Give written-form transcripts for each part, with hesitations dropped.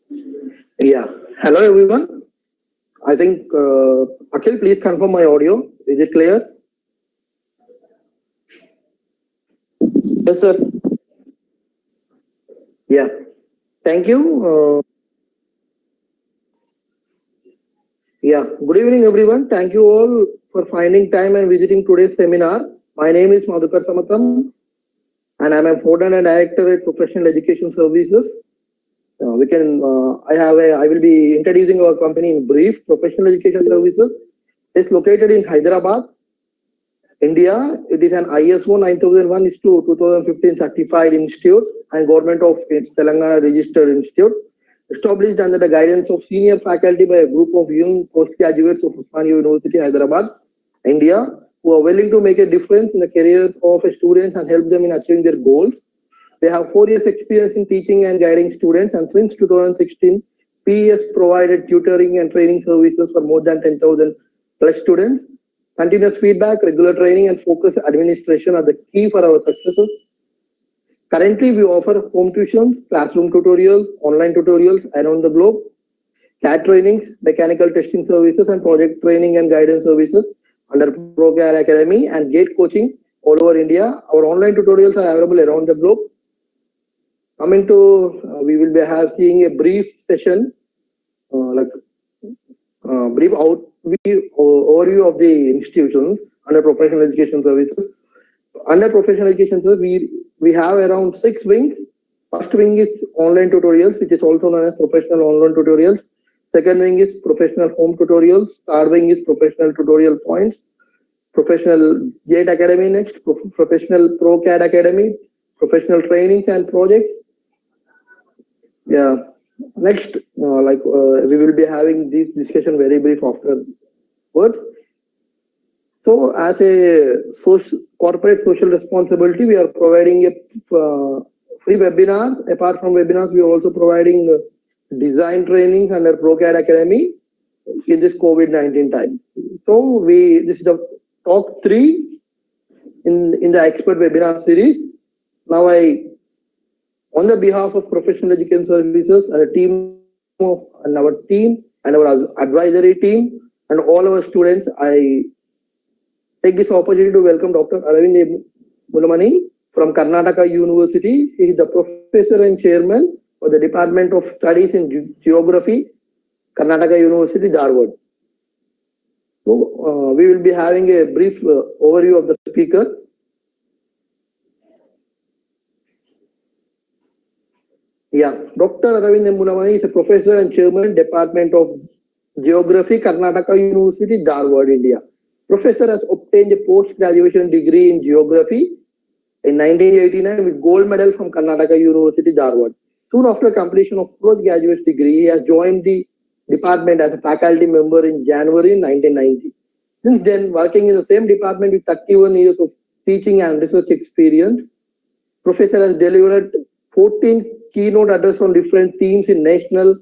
Yeah. Hello, everyone. I think Akhil, please confirm my audio. Is it clear? Yes, sir. Yeah. Thank you. Yeah. Good evening, everyone. Thank you all for finding time and visiting today's seminar. My name is Madhukar Samatam, and I'm a founder and director at Professional Education Services. We can. I have. I will be introducing our company in brief. Professional Education Services is located in Hyderabad, India. It is an ISO 9001 is to 2015 certified institute and government of Telangana registered institute, established under the guidance of senior faculty by a group of young postgraduates of Osmania University, Hyderabad, India, who are willing to make a difference in the careers of students and help them in achieving their goals. They have 4 years experience in teaching and guiding students, and since 2016, PES provided tutoring and training services for more than 10,000 plus students. Continuous feedback, regular training, and focused administration are the key for our successes. Currently, we offer home tuitions, classroom tutorials, online tutorials around the globe, CAT trainings, mechanical testing services, and project training and guidance services under ProCAD Academy and GATE coaching all over India. Our online tutorials are available around the globe. Coming to, we will be seeing a brief session, like brief overview of the institutions under professional education services. Under professional education services, we have around 6 wings. First wing is online tutorials, which is also known as professional online tutorials. Second wing is professional home tutorials. Third wing is professional tutorial points. Professional GATE Academy next, professional ProCAD Academy, professional trainings and projects. Yeah. Next, we will be having this discussion very brief afterwards. So, as a corporate social responsibility, we are providing a free webinar. Apart from webinars, we are also providing design trainings under ProCAD Academy in this COVID-19 time. So, this is the talk 3 in the expert webinar series. Now, on the behalf of Professional Education Services and our team and our advisory team and all our students, I take this opportunity to welcome Dr. Aravind Mulamani from Karnataka University. He is the professor and chairman for the Department of Studies in Geography, Karnataka University, Dharwad. So, we will be having a brief overview of the speaker. Yeah, Dr. Aravind Mulamani is a professor and chairman, Department of Geography, Karnataka University, Dharwad, India. Professor has obtained a post-graduation degree in geography in 1989 with gold medal from Karnataka University, Dharwad. Soon after completion of postgraduate degree, he has joined the department as a faculty member in January 1990. Since then, working in the same department with 31 years of teaching and research experience, Professor has delivered 14 keynote addresses on different themes in national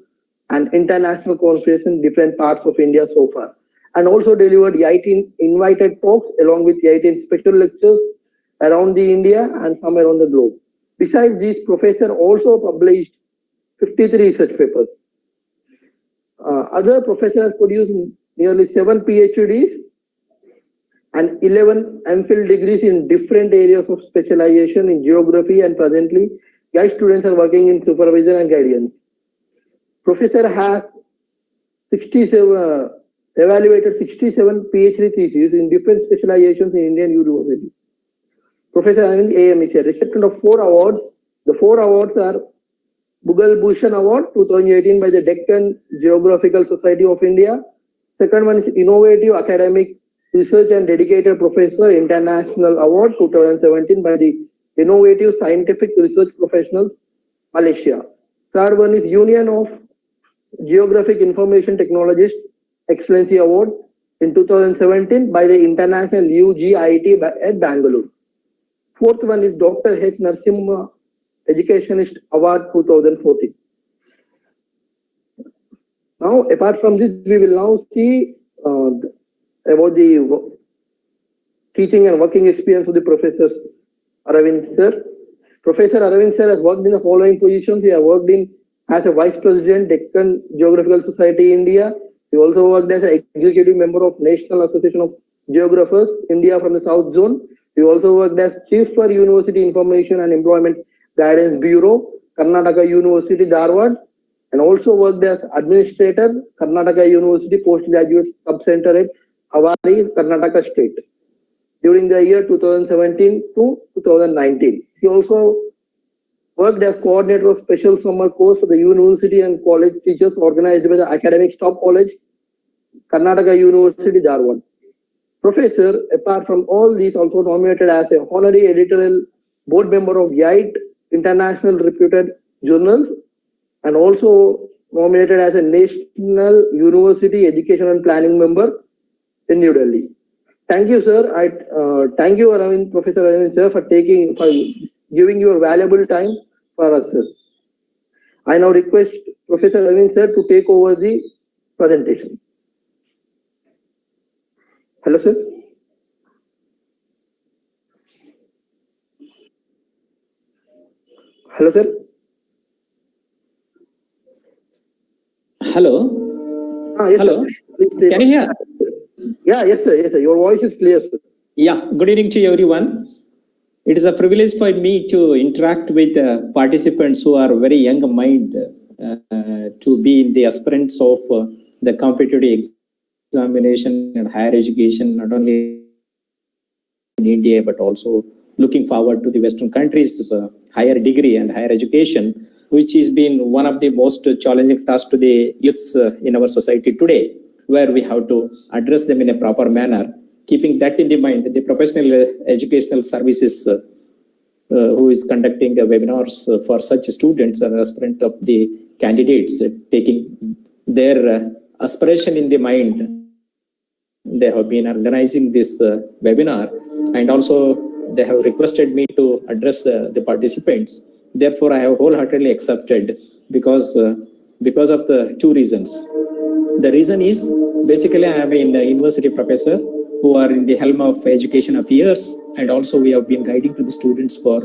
and international conferences in different parts of India so far, and also delivered 18 invited talks along with 18 special lectures around the India and some around the globe. Besides this, Professor also published 53 research papers. Other professors produced nearly 7 PhDs and 11 MPhil degrees in different areas of specialization in geography, and presently, guide students are working in supervision and guidance. Professor has 67 evaluated 67 PhD theses in different specializations in Indian universities. Professor Anand AM is a recipient of 4 awards. The 4 awards are Bhugal Bhushan Award 2018 by the Deccan Geographical Society of India. Second one is Innovative Academic Research and Dedicated Professor International Award 2017 by the Innovative Scientific Research Professionals, Malaysia. Third one is Union of Geographic Information Technologists Excellency Award in 2017 by the International UGIT at Bangalore. Fourth one is Dr. H. Narasimha Educationist Award 2014. Now, apart from this, we will now see about the teaching and working experience of the Professor Aravind sir. Professor Aravind sir has worked in the following positions. He has worked in as a Vice President, Deccan Geographical Society, India. He also worked as an executive member of National Association of Geographers, India from the South Zone. He also worked as Chief for University Information and Employment Guidance Bureau, Karnataka University, Dharwad, and also worked as Administrator, Karnataka University Postgraduate Subcenter at Avari, Karnataka State, during the year 2017 to 2019. He also worked as coordinator of special summer course for the university and college teachers organized by the Academic Staff College, Karnataka University, Dharwad. Professor, apart from all these, also nominated as a honorary editorial board member of YITE, international reputed journals, and also nominated as a National University Education and Planning member in New Delhi. Thank you, sir. Thank you, Professor Aravind, sir, for giving your valuable time for us, sir. I now request Professor Aravind, sir, to take over the presentation. Hello, sir. Hello, sir. Hello. Yes, Hello. sir. Please Can you hear? Yeah, yes, sir. Yes, sir. Your voice is clear, sir. Yeah. Good evening to everyone. It is a privilege for me to interact with participants who are very young mind to be in the aspirants of the competitive examination and higher education, not only in India, but also looking forward to the Western countries, higher degree and higher education, which has been one of the most challenging tasks to the youths in our society today, where we have to address them in a proper manner. Keeping that in the mind, the professional educational services who is conducting webinars for such students and aspirant of the candidates, taking their aspiration in the mind, they have been organizing this webinar, and also they have requested me to address the participants. Therefore, I have wholeheartedly accepted because of the two reasons. The reason is basically I am a university professor who are in the helm of education affairs, and also we have been guiding to the students for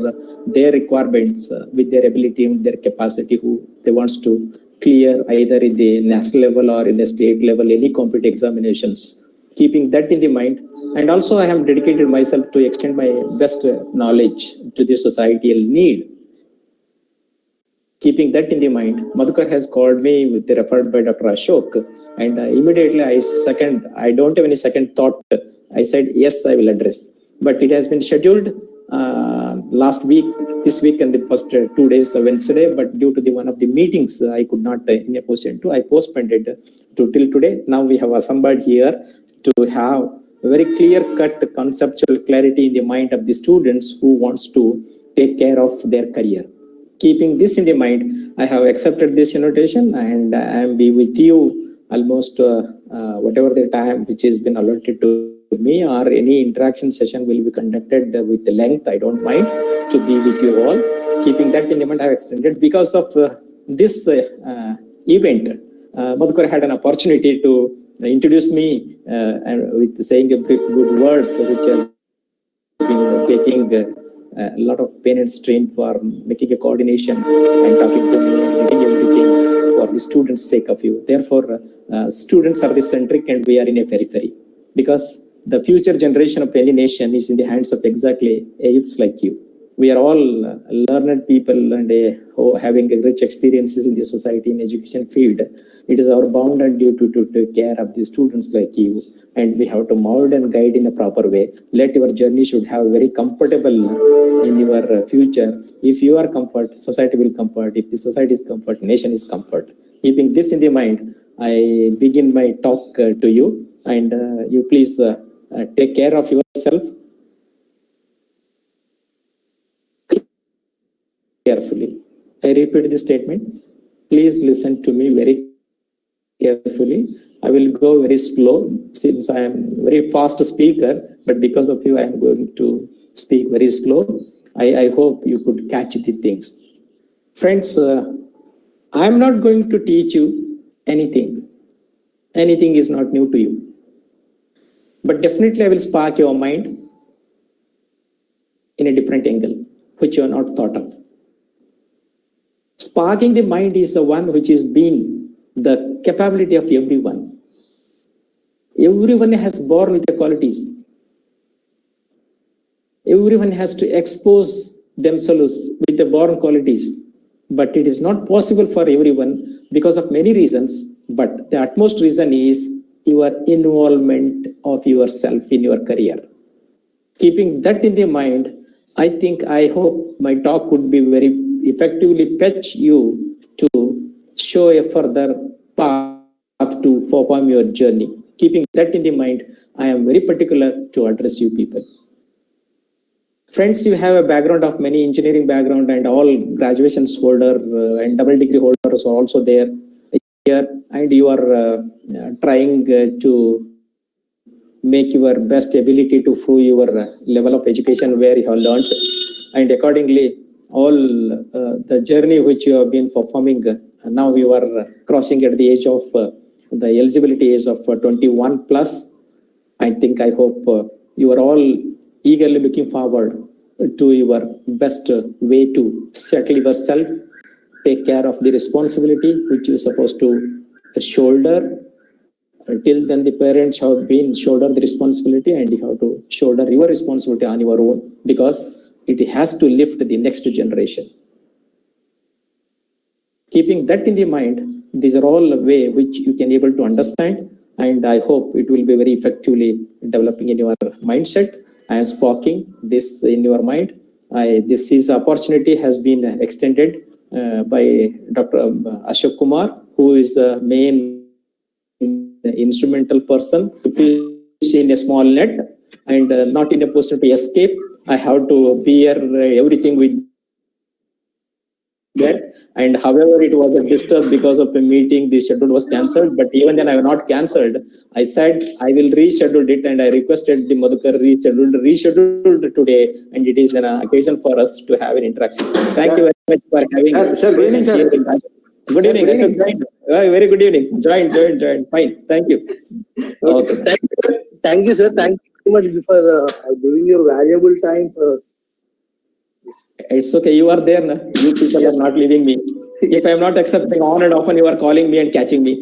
their requirements with their ability and their capacity who they wants to clear either in the national level or in the state level any competitive examinations. Keeping that in the mind, and also I have dedicated myself to extend my best knowledge to the societal need. Keeping that in the mind, Madhukar has called me with the referred by Dr. Ashok, and immediately I don't have any second thought. I said, yes, I will address. But it has been scheduled last week, this week, and the first 2 days, Wednesday, but due to one of the meetings, I could not in a position to, I postponed it to till today. Now we have assembled here to have a very clear-cut conceptual clarity in the mind of the students who wants to take care of their career. Keeping this in the mind, I have accepted this invitation, and I will be with you almost whatever the time which has been allotted to me, or any interaction session will be conducted with the length. I don't mind to be with you all. Keeping that in mind, I have extended because of this event. Madhukar had an opportunity to introduce me and with saying a brief good words, which has been taking a lot of pain and strain for making a coordination and talking to me and doing everything for the students' sake of you. Therefore, students are the centric and we are in a periphery, because the future generation of any nation is in the hands of exactly youths like you. We are all learned people and having rich experiences in the society in education field. It is our bound and duty to take care of the students like you, and we have to mold and guide in a proper way. Let your journey should have very comfortable in your future. If you are comfort, society will comfort. If the society is comfort, nation is comfort. Keeping this in the mind, I begin my talk to you, and you please take care of yourself carefully. I repeat this statement. Please listen to me very carefully. I will go very slow since I am very fast speaker, but because of you, I am going to speak very slow. I hope you could catch the things. Friends, I am not going to teach you anything. Anything is not new to you. But definitely I will spark your mind in a different angle, which you are not thought of. Sparking the mind is the one which is being the capability of everyone. Everyone has born with the qualities. Everyone has to expose themselves with the born qualities. But it is not possible for everyone because of many reasons. But the utmost reason is your involvement of yourself in your career. Keeping that in the mind, I hope my talk would be very effectively fetch you to show a further path to perform your journey. Keeping that in the mind, I am very particular to address you people. Friends, you have a background of many engineering background and all graduations holder and double degree holders are also there here, and you are trying to make your best ability to prove your level of education where you have learned, and accordingly all the journey which you have been performing, now you are crossing at the age of the eligibility age of 21 plus. I hope you are all eagerly looking forward to your best way to settle yourself, take care of the responsibility which you are supposed to shoulder. Till then, the parents have been shoulder the responsibility, and you have to shoulder your responsibility on your own, because it has to lift the next generation. Keeping that in the mind, these are all way which you can able to understand, and I hope it will be very effectively developing in your mindset. I am sparking this in your mind. This is opportunity has been extended by Dr. Ashok Kumar, who is the main instrumental person to fish in a small net and not in a position to escape. I have to bear everything with that, and however it was disturbed because of a meeting, the schedule was cancelled, but even then I was not cancelled. I said I will reschedule it, and I requested the Madhukar rescheduled today, and it is an occasion for us to have an interaction. Thank you very much for having Sir, good evening, sir. Good evening. Very good evening. Join. Fine. Thank you. Okay. Thank you, sir. Thank you so much for giving your valuable time. It's okay. You are there. Na? You people are not leaving me. If I am not accepting on and often, you are calling me and catching me.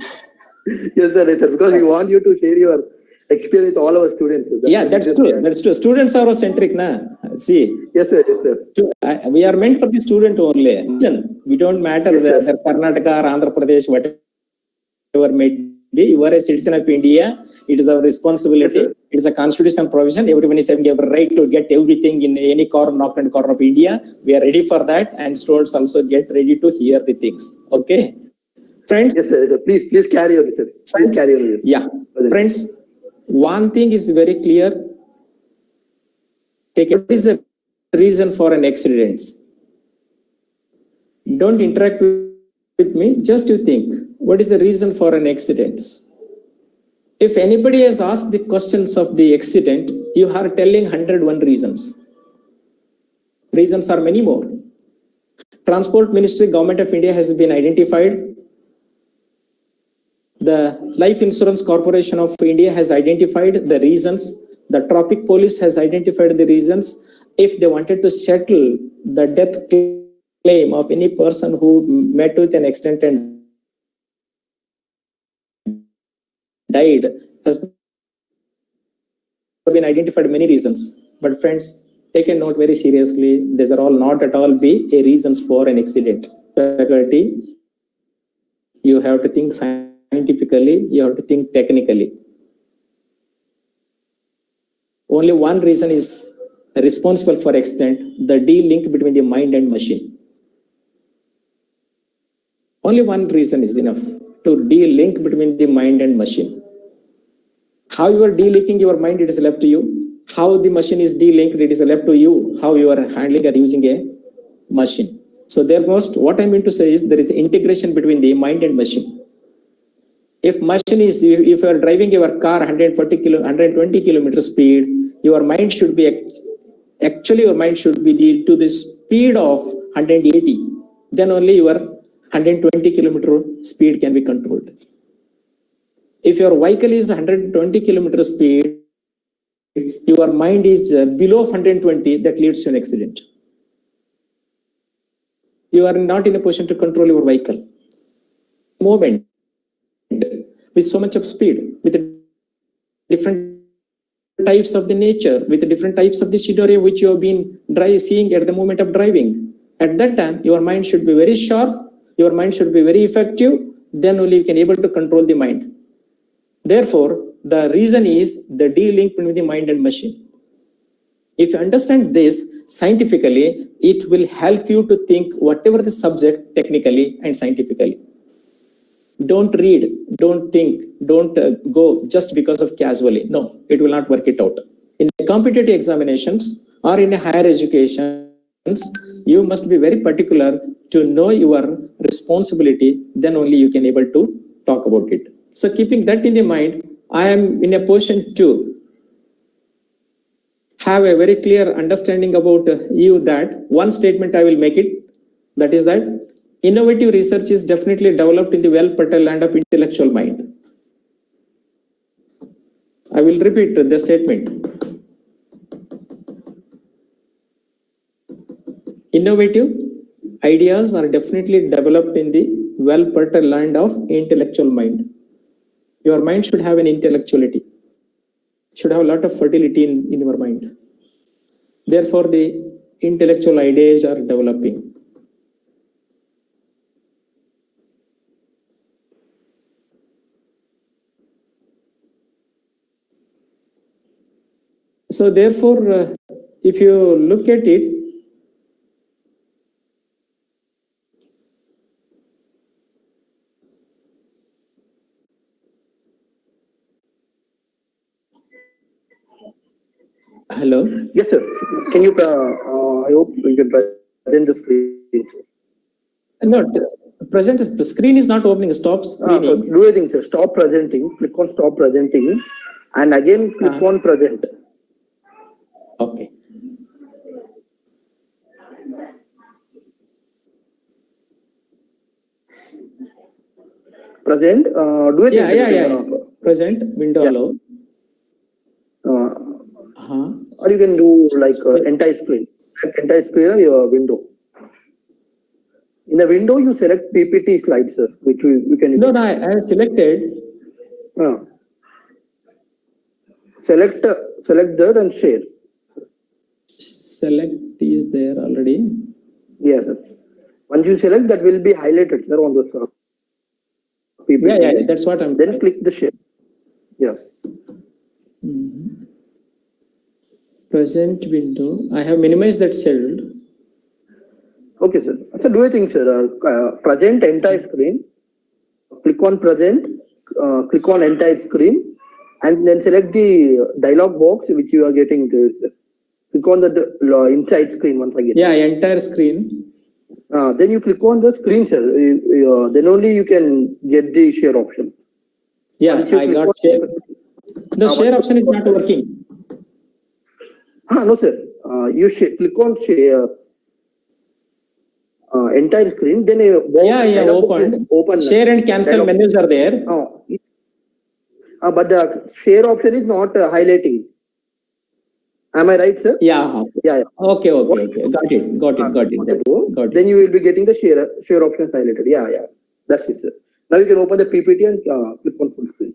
Yes, sir. Because we want you to share your experience with all our students. That's true. Students are centric, na? See. Yes, sir. We are meant for the student only. Listen, we don't matter whether Karnataka or Andhra Pradesh, whatever may be. You are a citizen of India. It is our responsibility. Yes, it is a constitutional provision. Everyone is having a right to get everything in any corner of India. We are ready for that, and students also get ready to hear the things. Okay, friends. Yes, sir. Please carry on, sir. Please carry on. Yeah, friends. One thing is very clear. What is the reason for an accident? Don't interact with me. Just you think. What is the reason for an accident? If anybody has asked the questions of the accident, you are telling 101 reasons. Reasons are many more. Transport Ministry, Government of India has been identified. The Life Insurance Corporation of India has identified the reasons. The Traffic Police has identified the reasons. If they wanted to settle the death claim of any person who met with an accident and died, has been identified many reasons. But friends, take a note very seriously. These are all not at all be a reasons for an accident. Faculty, you have to think scientifically, you have to think technically. Only one reason is responsible for accident, the D-link between the mind and machine. Only one reason is enough to D-link between the mind and machine. How you are delinking your mind, it is left to you. How the machine is delinked, it is left to you. How you are handling or using a machine. So therefore, what I mean to say is there is integration between the mind and machine. If you are driving your car 120 kilometer speed, your mind should be to the speed of 180. Then only your 120 kilometer speed can be controlled. If your vehicle is 120 kilometer speed, your mind is below 120, that leads to an accident. you are not in a position to control your vehicle. Movement with so much of speed, with different types of the nature, with the different types of the scenario which you have been seeing at the moment of driving. At that time, your mind should be very sharp, your mind should be very effective, then only you can able to control the mind. Therefore, the reason is the de-link between the mind and machine. If you understand this scientifically, it will help you to think whatever the subject technically and scientifically. Don't read, don't think, don't go just because of casually. No, it will not work it out. In the competitive examinations or in a higher education, you must be very particular to know your responsibility, then only you can able to talk about it. So keeping that in the mind, I am in a position to have a very clear understanding about you that one statement I will make it, that is that innovative research is definitely developed in the well-fertile land of intellectual mind. I will repeat the statement. Innovative ideas are definitely developed in the well-fertile land of intellectual mind. Your mind should have an intellectuality, should have a lot of fertility in your mind. Therefore, the intellectual ideas are developing. So therefore, if you look at it, hello? Yes, sir. Can you, I hope you can present the screen. No, present the screen is not opening. Stop So screening. do a thing, sir. Stop presenting. Click on stop presenting. And again, click on present. Okay. Present. Do a thing. Yeah. Present window allow. Or you can do like entire screen. Entire screen, your window. In the window, you select PPT slides, sir, which we can. No, I have selected. Select that and share. Select is there already. Yes, sir. Once you select, that will be highlighted, sir, on the PPT. Yeah, that's what I'm. Then click the share. Yes. Present window. I have minimized that cell. Okay, sir. So do a thing, sir. Present entire screen. Click on present. Click on entire screen, and then select the dialog box which you are getting. Click on the inside screen once again. Yeah, entire screen. Then you click on the screen, sir. Then only you can get the share option. Yeah, I got share. The share option is not working. No, sir. You click on share. Entire screen, then open. Share and cancel menus are there. But the share option is not highlighting. Am I right, sir? Yeah. Okay. Got it. Then you will be getting the share options highlighted. Yeah. That's it, sir. Now you can open the PPT and click on full screen.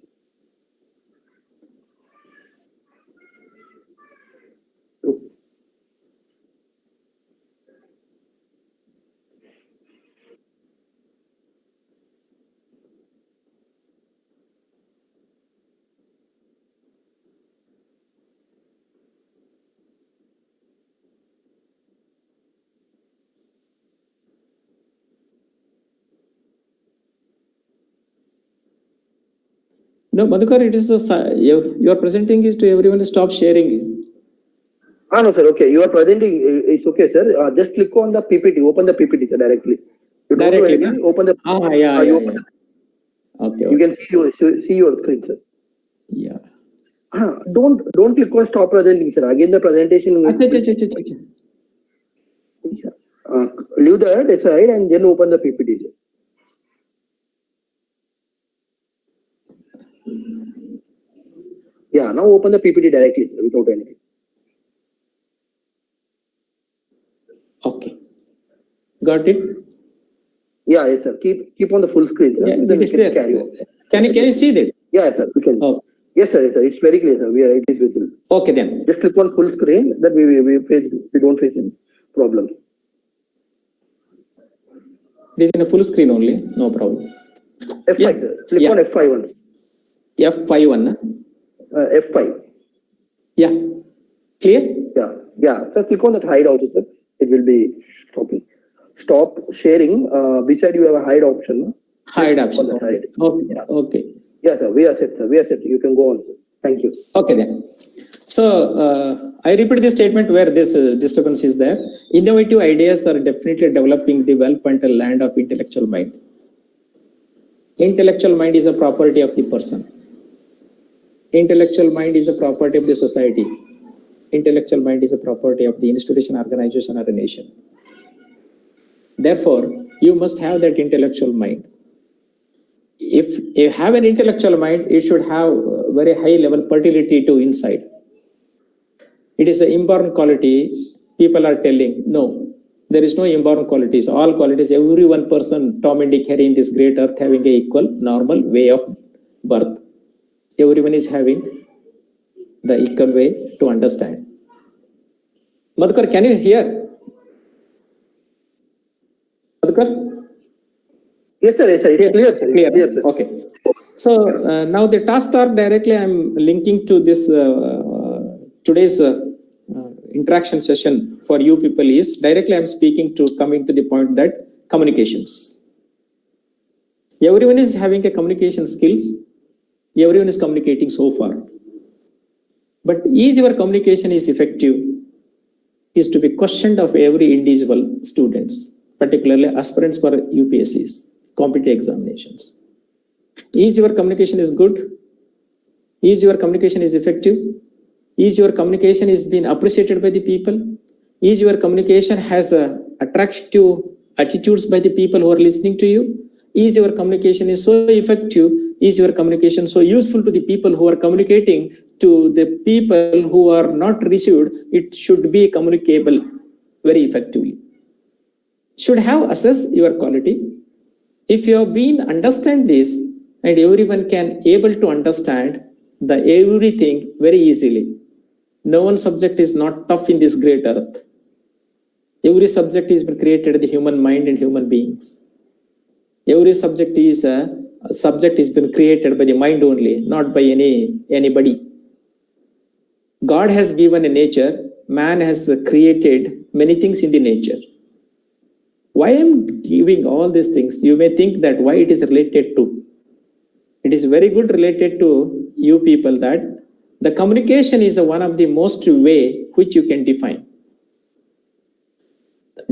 No, Madhukar, it is you are presenting is to everyone. Stop sharing. No, sir. Okay, you are presenting. It's okay, sir. Just click on the PPT. Open the PPT, sir, directly. You don't do anything. Open the. Yeah. Okay. You can see your screen, sir. Yeah. Don't click on stop presenting, sir. Again, the presentation. Leave that aside and then open the PPT, sir. Yeah, now open the PPT directly, sir, without anything. Okay. Got it? Yeah, yes, sir. Keep on the full screen, sir. Yeah, Then it we is can there. carry on. Can you see that? Yeah, sir. We can. Oh, Yes, sir. Yes, sir. It's very clear, sir. It is visible. okay then. Just click on full screen. That we don't face any problem. It is in a full screen only. No problem. F5, Yeah. sir. Click Yeah. on F5 once. F5 one. F5. Yeah. Clear? Yeah. Yeah. So click on that hide also, sir. It will be stopping. Stop sharing. Beside you have a hide option. Hide Click option. on that Okay. hide. Okay. Yeah. Okay. Yeah, sir. We are set, sir. We are set. You can go on, sir. Thank you. Okay then. So I repeat the statement where this disturbance is there. Innovative ideas are definitely developing the well-fertile land of intellectual mind. Intellectual mind is a property of the person. Intellectual mind is a property of the society. Intellectual mind is a property of the institution, organization, or a nation. Therefore, you must have that intellectual mind. If you have an intellectual mind, it should have very high level fertility to inside. It is an inborn quality. People are telling, no, there is no inborn qualities. All qualities, every one person, Tom and Dick, Harry in this great earth having a equal, normal way of birth. Everyone is having the equal way to understand. Madhukar, can you hear? Madhukar? Yes, sir. Yes, sir. It's clear, sir. It's clear, sir. Okay. So now the task star directly I'm linking to this today's interaction session for you people is directly I'm speaking to coming to the point that communications. Everyone is having a communication skills. Everyone is communicating so far. But is your communication is effective is to be questioned of every individual students, particularly aspirants for UPSCs, competitive examinations. Is your communication is good? Is your communication is effective? Is your communication is being appreciated by the people? Is your communication has attractive attitudes by the people who are listening to you? Is your communication is so effective? Is your communication so useful to the people who are communicating to the people who are not received? It should be communicable very effectively. Should have assess your quality. If you have been understand this and everyone can able to understand the everything very easily. No one subject is not tough in this great earth. Every subject is been created the human mind and human beings. Every subject is been created by the mind only, not by anybody. God has given a nature. Man has created many things in the nature. Why I'm giving all these things? You may think that why it is related to. It is very good related to you people that the communication is one of the most way which you can define.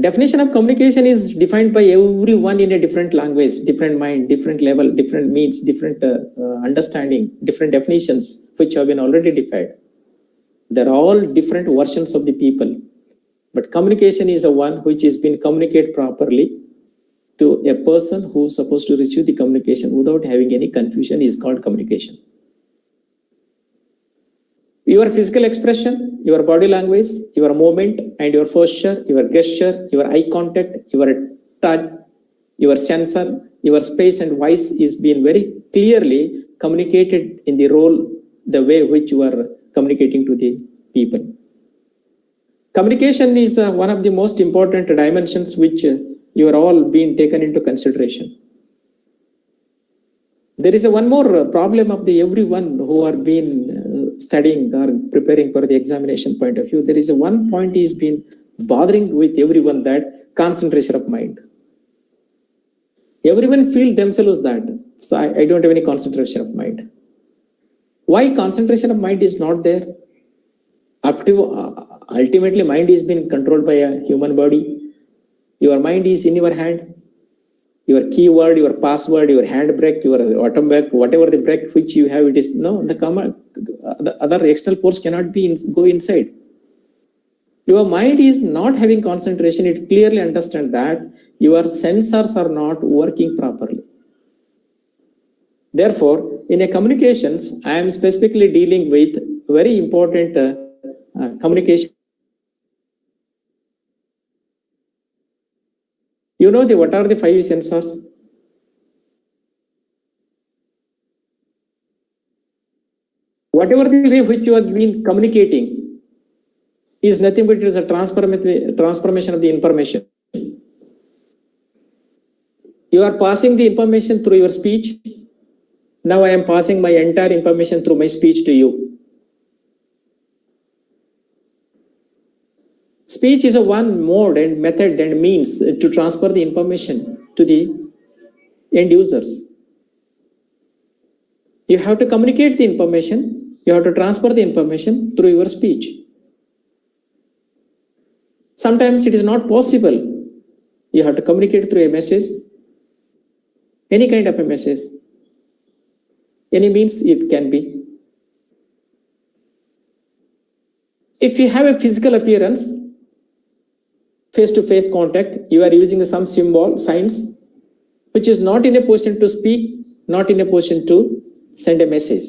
Definition of communication is defined by everyone in a different language, different mind, different level, different means, different understanding, different definitions which have been already defined. They're all different versions of the people. But communication is a one which has been communicated properly to a person who is supposed to receive the communication without having any confusion is called communication. Your physical expression, your body language, your movement and your posture, your gesture, your eye contact, your touch, your sensor, your space and voice is being very clearly communicated in the role, the way which you are communicating to the people. Communication is one of the most important dimensions which you are all being taken into consideration. There is one more problem of the everyone who are being studying or preparing for the examination point of view. There is one point is been bothering with everyone, that concentration of mind. Everyone feel themselves that, so I don't have any concentration of mind. Why concentration of mind is not there? Ultimately, mind is being controlled by a human body. Your mind is in your hand. Your keyword, your password, your handbrake, your auto brake, whatever the brake which you have, it is no, the other external force cannot be go inside. Your mind is not having concentration. It clearly understands that your sensors are not working properly. Therefore, in a communications, I am specifically dealing with very important communication. You know what are the 5 sensors? Whatever the way which you have been communicating is nothing but it is a transformation of the information. You are passing the information through your speech. Now I am passing my entire information through my speech to you. Speech is a one mode and method and means to transfer the information to the end users. You have to communicate the information. You have to transfer the information through your speech. Sometimes it is not possible. You have to communicate through a message, any kind of a message, any means it can be. If you have a physical appearance, face-to-face contact, you are using some symbol, signs, which is not in a position to speak, not in a position to send a message.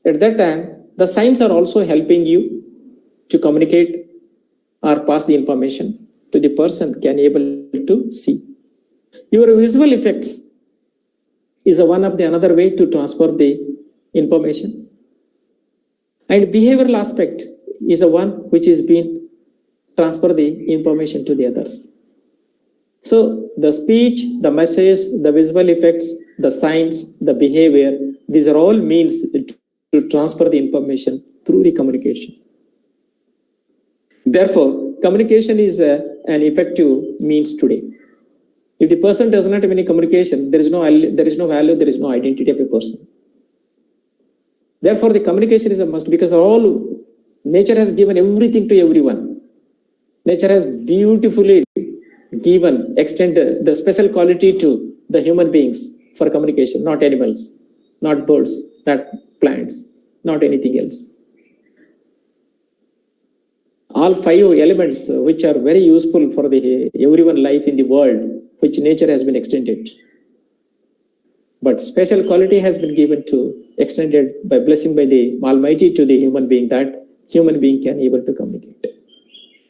At that time, the signs are also helping you to communicate or pass the information to the person can able to see. Your visual effects is one of the another way to transfer the information. And behavioral aspect is a one which is being transfer the information to the others. So the speech, the message, the visual effects, the signs, the behavior, these are all means to transfer the information through the communication. Therefore, communication is an effective means today. If the person does not have any communication, there is no value, there is no identity of a person. Therefore, the communication is a must because all nature has given everything to everyone. Nature has beautifully given, extended the special quality to the human beings for communication, not animals, not birds, not plants, not anything else. All 5 elements which are very useful for the everyone life in the world, which nature has been extended. But special quality has been given to, extended by blessing by the Almighty to the human being that human being can able to communicate.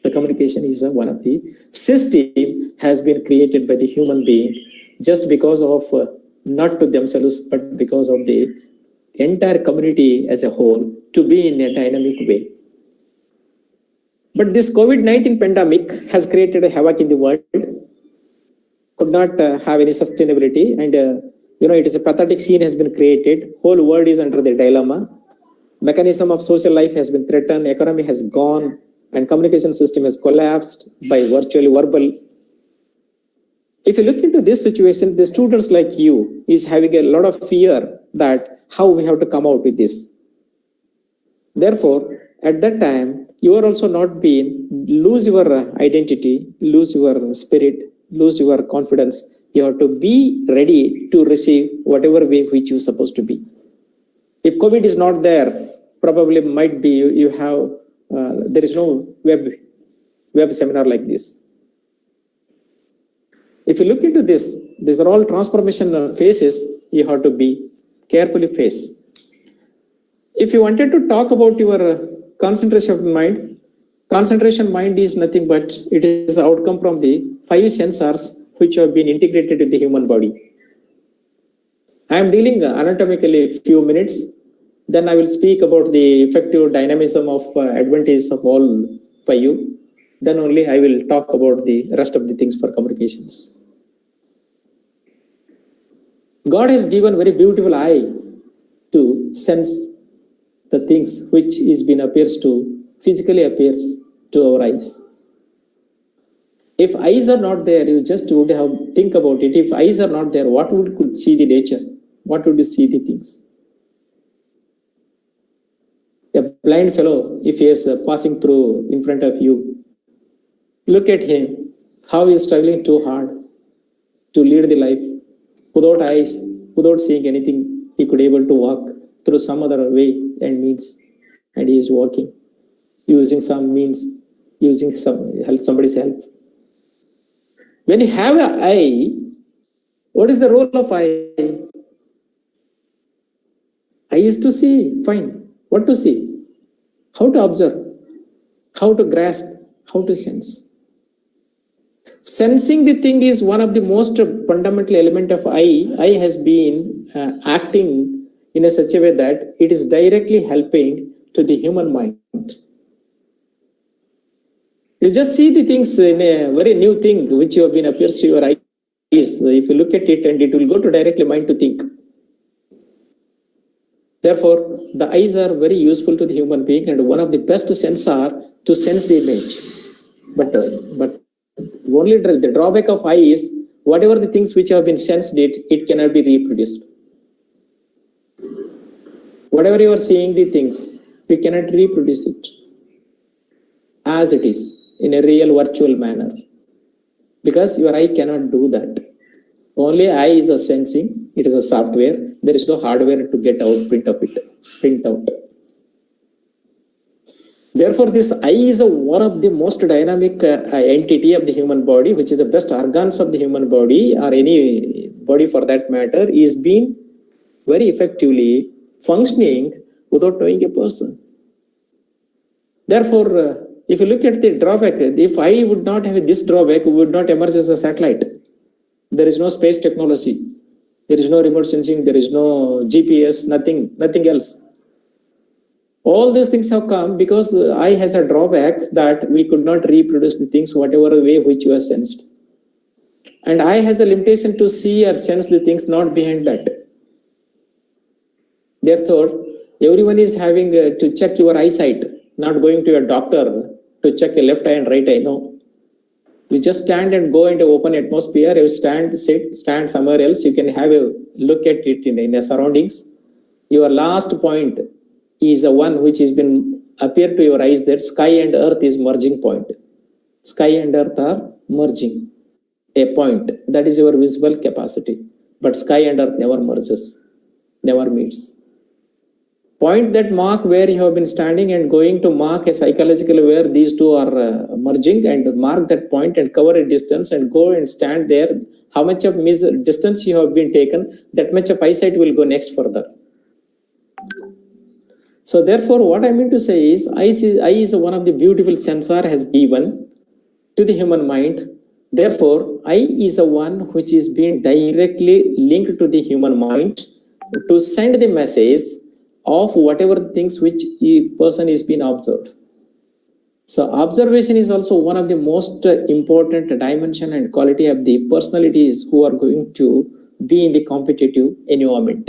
The communication is one of the system has been created by the human being just because of not to themselves but because of the entire community as a whole to be in a dynamic way. But this COVID-19 pandemic has created a havoc in the world, could not have any sustainability, and it is a pathetic scene has been created. Whole world is under the dilemma. Mechanism of social life has been threatened, economy has gone, and communication system has collapsed by virtually verbal. If you look into this situation, the students like you is having a lot of fear that how we have to come out with this. Therefore, at that time, you are also not being, lose your identity, lose your spirit, lose your confidence. You have to be ready to receive whatever way which you are supposed to be. If COVID is not there, probably might be you have, there is no web seminar like this. If you look into this, these are all transformation phases you have to be carefully face. If you wanted to talk about your concentration mind is nothing but it is outcome from the 5 sensors which have been integrated in the human body. I am dealing anatomically few minutes, then I will speak about the effective dynamism of advantages of all 5. Then only I will talk about the rest of the things for communications. God has given very beautiful eye to sense the things which is been appears to, physically appears to our eyes. If eyes are not there, you just would have think about it. If eyes are not there, what would could see the nature? What would you see the things? A blind fellow, if he is passing through in front of you, look at him, how he is struggling too hard to lead the life. Without eyes, without seeing anything, he could able to walk through some other way and means, and he is walking, using some means, using some help, somebody's help. When you have an eye, what is the role of eye? Eye is to see, fine. What to see? How to observe, how to grasp, how to sense. Sensing the thing is one of the most fundamental element of I. I has been acting in a such a way that it is directly helping to the human mind. You just see the things in a very new thing which you have been appears to your eyes. If you look at it, and it will go to directly mind to think. Therefore, the eyes are very useful to the human being, and one of the best sensor to sense the image. But only the drawback of eye is whatever the things which have been sensed it cannot be reproduced. Whatever you are seeing the things, you cannot reproduce it as it is in a real virtual manner, because your eye cannot do that. Only eye is a sensing, it is a software, there is no hardware to get outprint of it, print out. Therefore, this eye is one of the most dynamic entity of the human body, which is the best organs of the human body, or any body for that matter, is being very effectively functioning without knowing a person. Therefore, if you look at the drawback, if I would not have this drawback, we would not emerge as a satellite. There is no space technology. There is no remote sensing. There is no GPS, nothing else. All these things have come because eye has a drawback that we could not reproduce the things whatever way which you have sensed. And eye has a limitation to see or sense the things not behind that. Therefore, everyone is having to check your eyesight, not going to your doctor to check your left eye and right eye. No. You just stand and go into open atmosphere. You stand somewhere else. You can have a look at it in the surroundings. Your last point is the one which has been appear to your eyes, that sky and earth is merging point. Sky and earth are merging a point. That is your visible capacity. But sky and earth never merges, never meets. Point that mark where you have been standing and going to mark a psychological where these two are merging, and mark that point and cover a distance and go and stand there. How much of distance you have been taken, that much of eyesight will go next further. So therefore, what I mean to say is, eye is one of the beautiful sensor has given to the human mind. Therefore, eye is the one which is being directly linked to the human mind to send the message of whatever things which a person is being observed. So observation is also one of the most important dimension and quality of the personalities who are going to be in the competitive environment.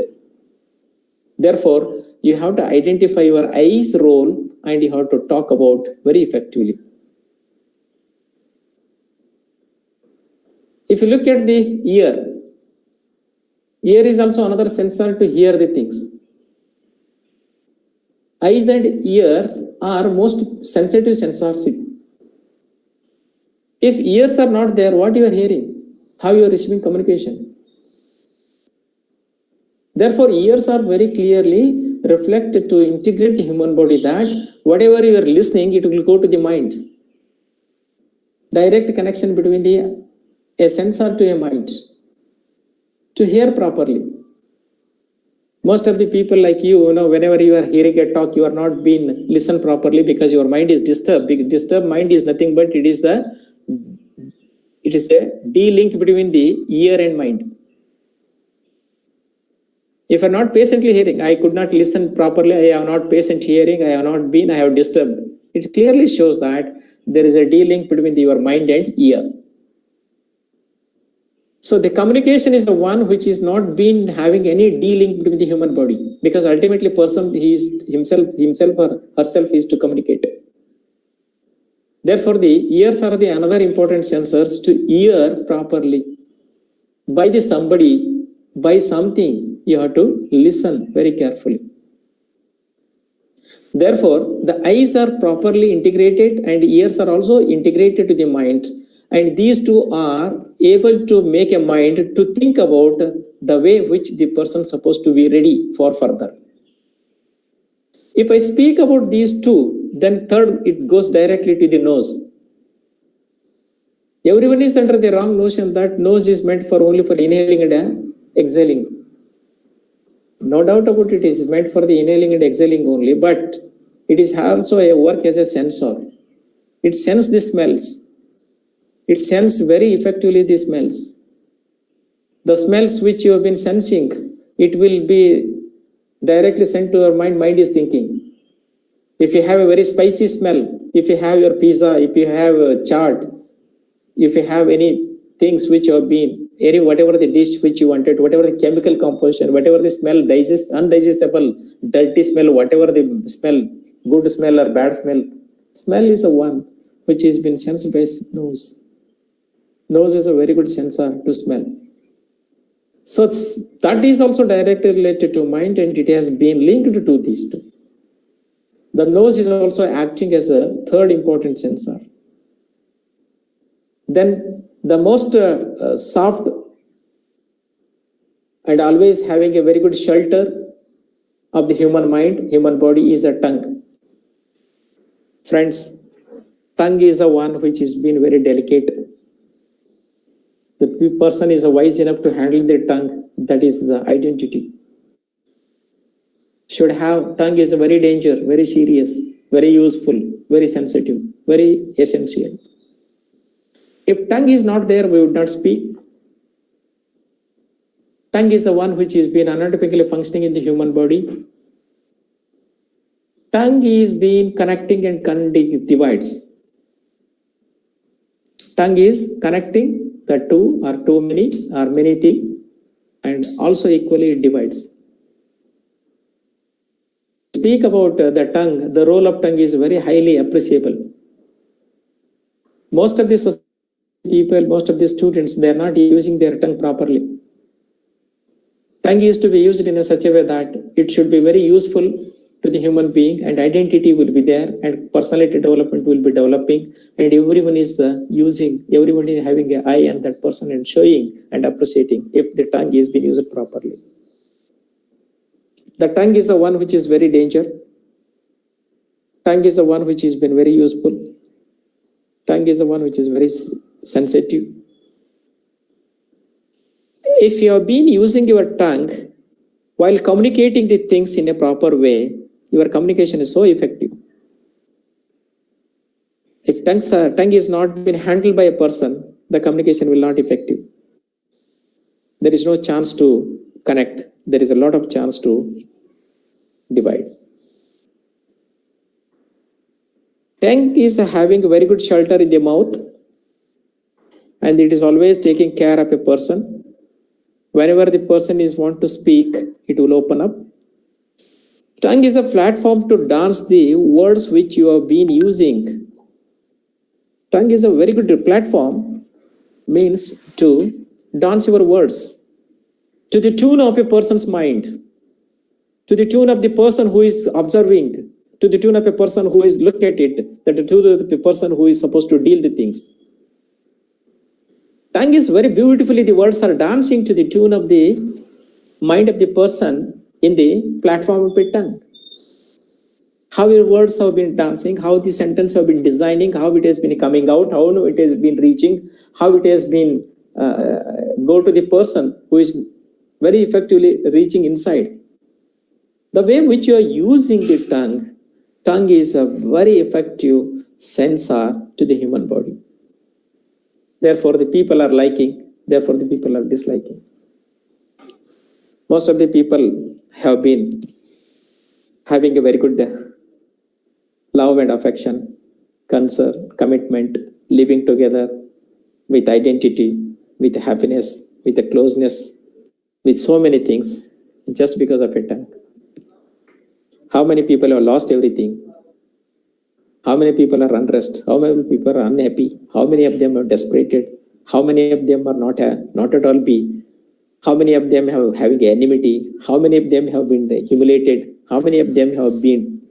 Therefore, you have to identify your eye's role and you have to talk about very effectively. If you look at the ear is also another sensor to hear the things. Eyes and ears are most sensitive sensors. If ears are not there, what you are hearing? How you are receiving communication? Therefore, ears are very clearly reflected to integrate the human body, that whatever you are listening, it will go to the mind. Direct connection between a sensor to a mind to hear properly. Most of the people like you know, whenever you are hearing a talk, you are not being listened properly because your mind is disturbed. Disturbed mind is nothing but it is a de-link between the ear and mind. If I am not patiently hearing, I could not listen properly, I have not patient hearing, I have disturbed. It clearly shows that there is a de-link between your mind and ear. So the communication is the one which is not been having any de-link between the human body, because ultimately person himself or herself is to communicate. Therefore, the ears are the another important sensors to hear properly. By the somebody, by something, you have to listen very carefully. Therefore, the eyes are properly integrated and ears are also integrated to the mind. And these two are able to make a mind to think about the way which the person is supposed to be ready for further. If I speak about these two, then third, it goes directly to the nose. Everyone is under the wrong notion that nose is meant for only for inhaling and exhaling. No doubt about it is meant for the inhaling and exhaling only, but it is also a work as a sensor. It senses the smells. it senses very effectively the smells. The smells which you have been sensing, it will be directly sent to your mind. Mind is thinking. If you have a very spicy smell, if you have your pizza, if you have a chaat, if you have any things which have been, whatever the dish which you wanted, whatever the chemical composition, whatever the smell, undigestible, dirty smell, whatever the smell, good smell or bad smell, smell is the one which has been sensed by nose. Nose is a very good sensor to smell. So that is also directly related to mind, and it has been linked to these two. The nose is also acting as a third important sensor. Then the most soft and always having a very good shelter of the human mind, human body is a tongue. Friends, tongue is the one which has been very delicate. The person is wise enough to handle their tongue. That is the identity. Should have tongue is a very danger, very serious, very useful, very sensitive, very essential. If tongue is not there, we would not speak. Tongue is the one which is been anatomically functioning in the human body. Tongue is being connecting and divides. Tongue is connecting the two or too many or many things, and also equally it divides. Speak about the tongue, the role of tongue is very highly appreciable. Most of the people, most of the students, they are not using their tongue properly. Tongue is to be used in such a way that it should be very useful to the human being, and identity will be there, and personality development will be developing, and everyone is everyone is having an eye on that person and showing and appreciating if the tongue is being used properly. The tongue is the one which is very dangerous. Tongue is the one which has been very useful. Tongue is the one which is very sensitive. If you have been using your tongue while communicating the things in a proper way, your communication is so effective. If tongue is not been handled by a person, the communication will not be effective. There is no chance to connect. There is a lot of chance to divide. Tongue is having a very good shelter in the mouth, and it is always taking care of a person. Whenever the person is want to speak, it will open up. Tongue is a platform to dance the words which you have been using. Tongue is a very good platform, means to dance your words to the tune of a person's mind, to the tune of the person who is observing, to the tune of a person who is look at it, that the tune of the person who is supposed to deal the things. Tongue is very beautifully, the words are dancing to the tune of the mind of the person in the platform of the tongue. How your words have been dancing, how the sentence have been designing, how it has been coming out, how it has been reaching, how it has been go to the person who is very effectively reaching inside. The way which you are using the tongue is a very effective sensor to the human body. Therefore, the people are liking, therefore the people are disliking. Most of the people have been having a very good love and affection, concern, commitment, living together with identity, with happiness, with a closeness, with so many things, just because of a tongue. How many people have lost everything? How many people are unrest? How many people are unhappy? How many of them are desperated? How many of them are not at all be? How many of them have having enmity? How many of them have been humiliated? How many of them have been?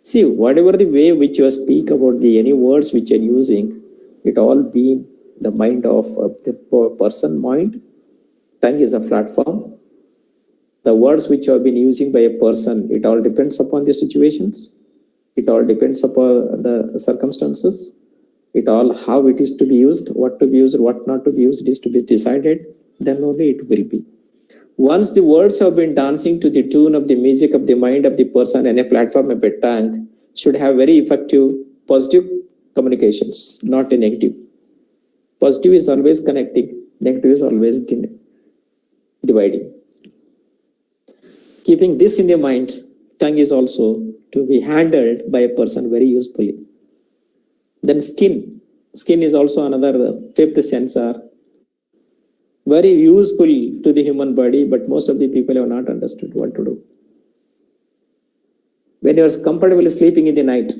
See, whatever the way which you speak about any words which you are using, it all be the mind of the person mind. Tongue is a platform. The words which you have been using by a person, it all depends upon the situations. It all depends upon the circumstances. It all how it is to be used, what to be used, what not to be used is to be decided. Then only it will be. Once the words have been dancing to the tune of the music of the mind of the person and a platform of a tongue, should have very effective positive communications, not a negative. Positive is always connecting, negative is always dividing. Keeping this in your mind, tongue is also to be handled by a person very usefully. Then skin. Skin is also another fifth sensor, very useful to the human body, but most of the people have not understood what to do. When you are comfortably sleeping in the night,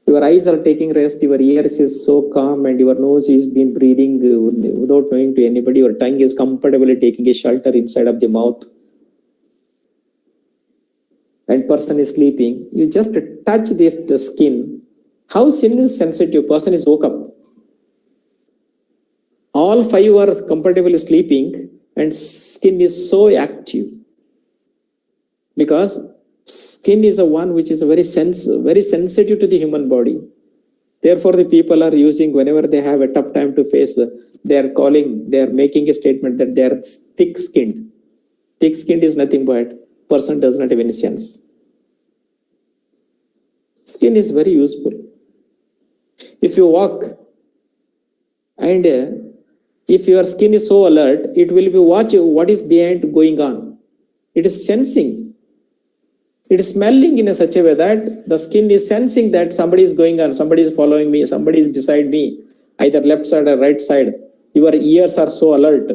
your eyes are taking rest, your ears is so calm, and your nose is been breathing without knowing to anybody. Your tongue is comfortably taking a shelter inside of the mouth, and person is sleeping. You just touch the skin. How skin is sensitive? Person is woke up. All five are comfortably sleeping, and skin is so active because skin is the one which is very sensitive to the human body. Therefore, the people are using, whenever they have a tough time to face, they are making a statement that they are thick-skinned. Thick-skinned is nothing but person does not have any sense. Skin is very useful. If you walk and if your skin is so alert, it will be watching what is behind going on. It is sensing. It is smelling in such a way that the skin is sensing that somebody is going on, somebody is following me, somebody is beside me, either left side or right side. Your ears are so alert.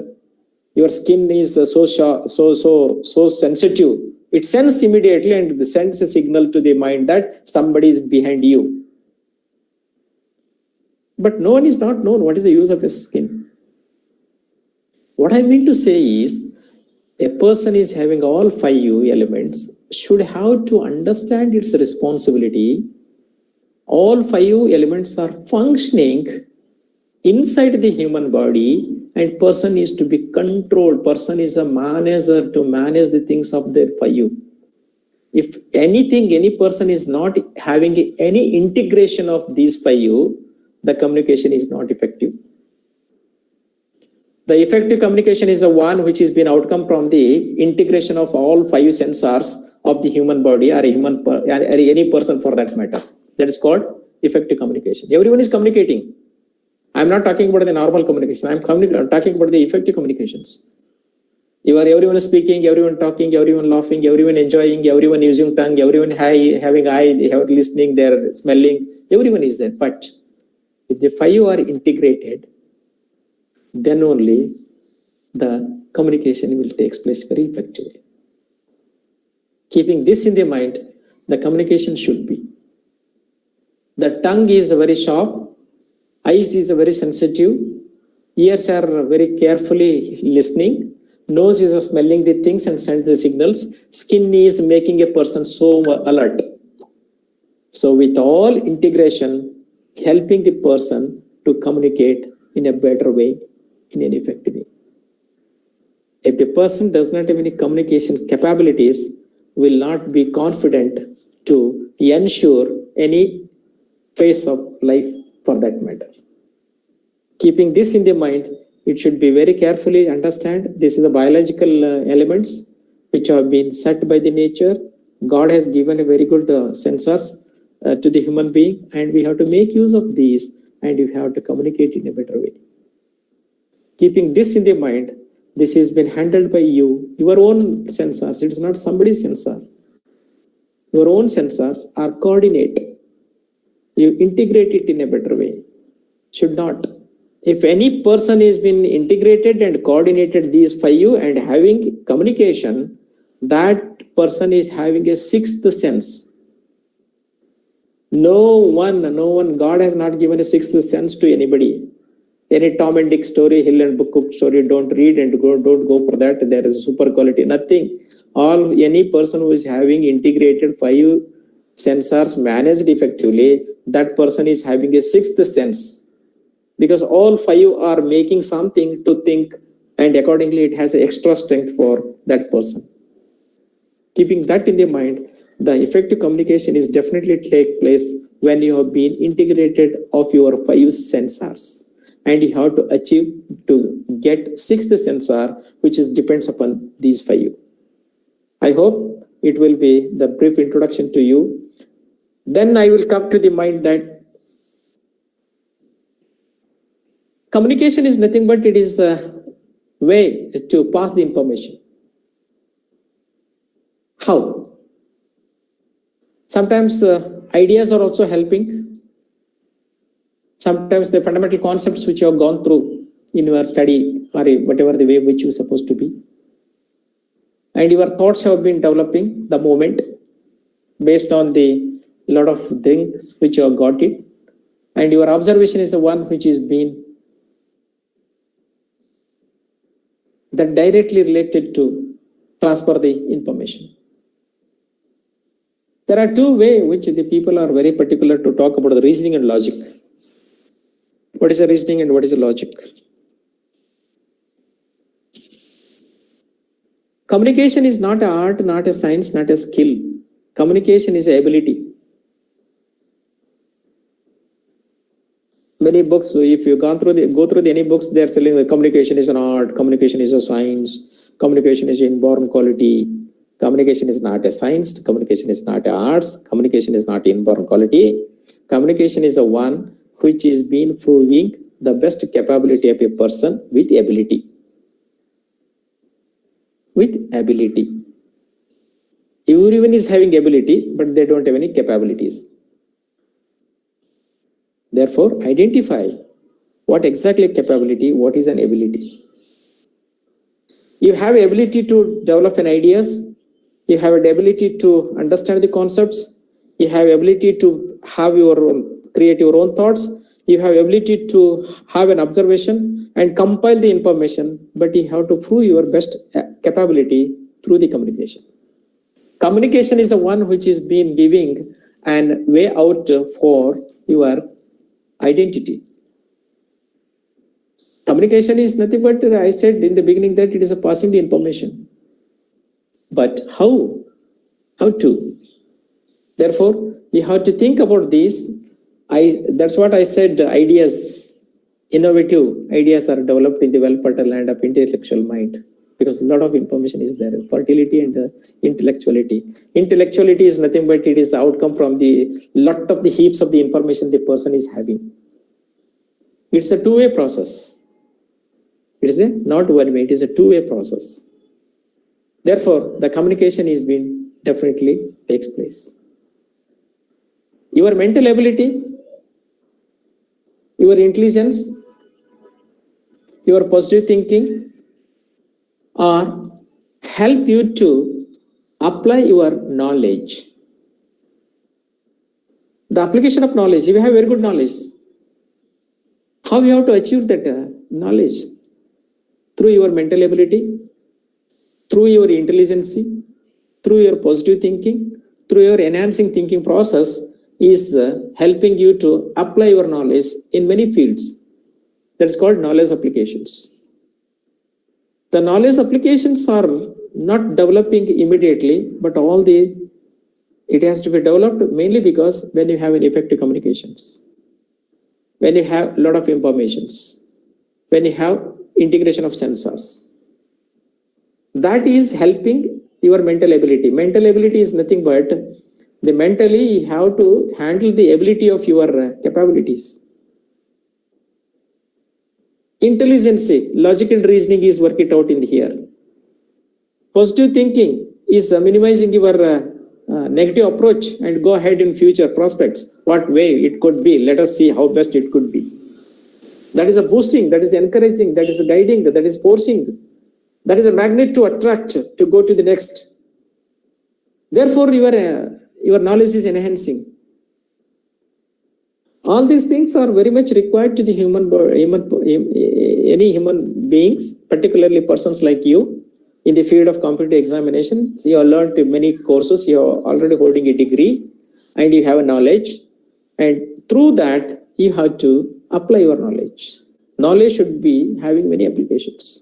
Your skin is so sensitive. It sends immediately and sends a signal to the mind that somebody is behind you. But no one is not known what is the use of his skin. What I mean to say is, a person is having all five elements, should have to understand its responsibility. All five elements are functioning inside the human body, and person is to be controlled. Person is a manager to manage the things of their five. If anything, any person is not having any integration of these five, the communication is not effective. The effective communication is the one which has been outcome from the integration of all five sensors of the human body or any person for that matter. That is called effective communication. Everyone is communicating. I'm not talking about the normal communication. I'm talking about the effective communications. Everyone is speaking, everyone talking, everyone laughing, everyone enjoying, everyone using tongue, everyone having eye, they have listening, they're smelling. Everyone is there. But if the five are integrated, then only the communication will take place very effectively. Keeping this in the mind, the communication should be. The tongue is very sharp, eyes is very sensitive, ears are very carefully listening, nose is smelling the things and sends the signals, skin is making a person so alert. So with all integration, helping the person to communicate in a better way, in an effective way. If the person does not have any communication capabilities, will not be confident to ensure any phase of life for that matter. Keeping this in the mind, it should be very carefully understand this is the biological elements which have been set by the nature. God has given a very good sensors to the human being, and we have to make use of these, and you have to communicate in a better way. Keeping this in the mind, this has been handled by you, your own sensors. It is not somebody's sensor. Your own sensors are coordinate. You integrate it in a better way. Should not. If any person has been integrated and coordinated these five and having communication, that person is having a sixth sense. No one, God has not given a sixth sense to anybody. Any Tom and Dick story, Hill and Cook story, don't read and don't go for that. There is super quality, nothing. Any person who is having integrated five sensors managed effectively, that person is having a sixth sense. Because all five are making something to think, and accordingly it has extra strength for that person. Keeping that in the mind, the effective communication is definitely take place when you have been integrated of your five sensors. And you have to achieve to get sixth sensor, which depends upon these five. I hope it will be the brief introduction to you. Then I will come to the mind that Communication is nothing but it is a way to pass the information. How? Sometimes ideas are also helping. Sometimes the fundamental concepts which you have gone through in your study or whatever the way which you are supposed to be. And your thoughts have been developing the moment based on the lot of things which you have got it. And your observation is the one which is being that directly related to transfer the information. There are two ways which the people are very particular to talk about the reasoning and logic. What is the reasoning and what is the logic? Communication is not an art, not a science, not a skill. Communication is an ability. Many books, if you go through any books, they are selling the communication is an art, communication is a science, communication is inborn quality. Communication is not a science, communication is not an arts, communication is not inborn quality. Communication is the one which is been proving the best capability of a person with ability. With ability. Everyone is having ability, but they don't have any capabilities. Therefore, identify what exactly capability, what is an ability. You have ability to develop an ideas, you have an ability to understand the concepts, you have ability to have create your own thoughts, you have ability to have an observation and compile the information, but you have to prove your best capability through the communication. Communication is the one which is being giving an way out for your identity. Communication is nothing but, I said in the beginning that it is a passing the information. But how? How to? Therefore, you have to think about this. That's what I said, ideas, innovative ideas are developed in the well-fertile land of intellectual mind. Because a lot of information is there, fertility and intellectuality. Intellectuality is nothing but it is the outcome from the lot of the heaps of the information the person is having. It's a two-way process. It is not one way, it is a two-way process. Therefore, the communication is being definitely takes place. Your mental ability, your intelligence, your positive thinking, or help you to apply your knowledge. The application of knowledge, if you have very good knowledge, how you have to achieve that knowledge? Through your mental ability, through your intelligence, through your positive thinking, through your enhancing thinking process is helping you to apply your knowledge in many fields. That's called knowledge applications. The knowledge applications are not developing immediately, but it has to be developed mainly because when you have an effective communications, when you have a lot of informations, when you have integration of sensors, that is helping your mental ability. Mental ability is nothing but the mentally you have to handle the ability of your capabilities. Intelligence, logic and reasoning is work it out in here. Positive thinking is minimizing your negative approach and go ahead in future prospects. What way it could be, let us see how best it could be. That is a boosting, that is encouraging, that is a guiding, that is forcing. That is a magnet to attract to go to the next. Therefore, your knowledge is enhancing. All these things are very much required to the any human beings, particularly persons like you, in the field of competitive examination. You have learned many courses, you are already holding a degree, and you have a knowledge. And through that, you have to apply your knowledge. Knowledge should be having many applications.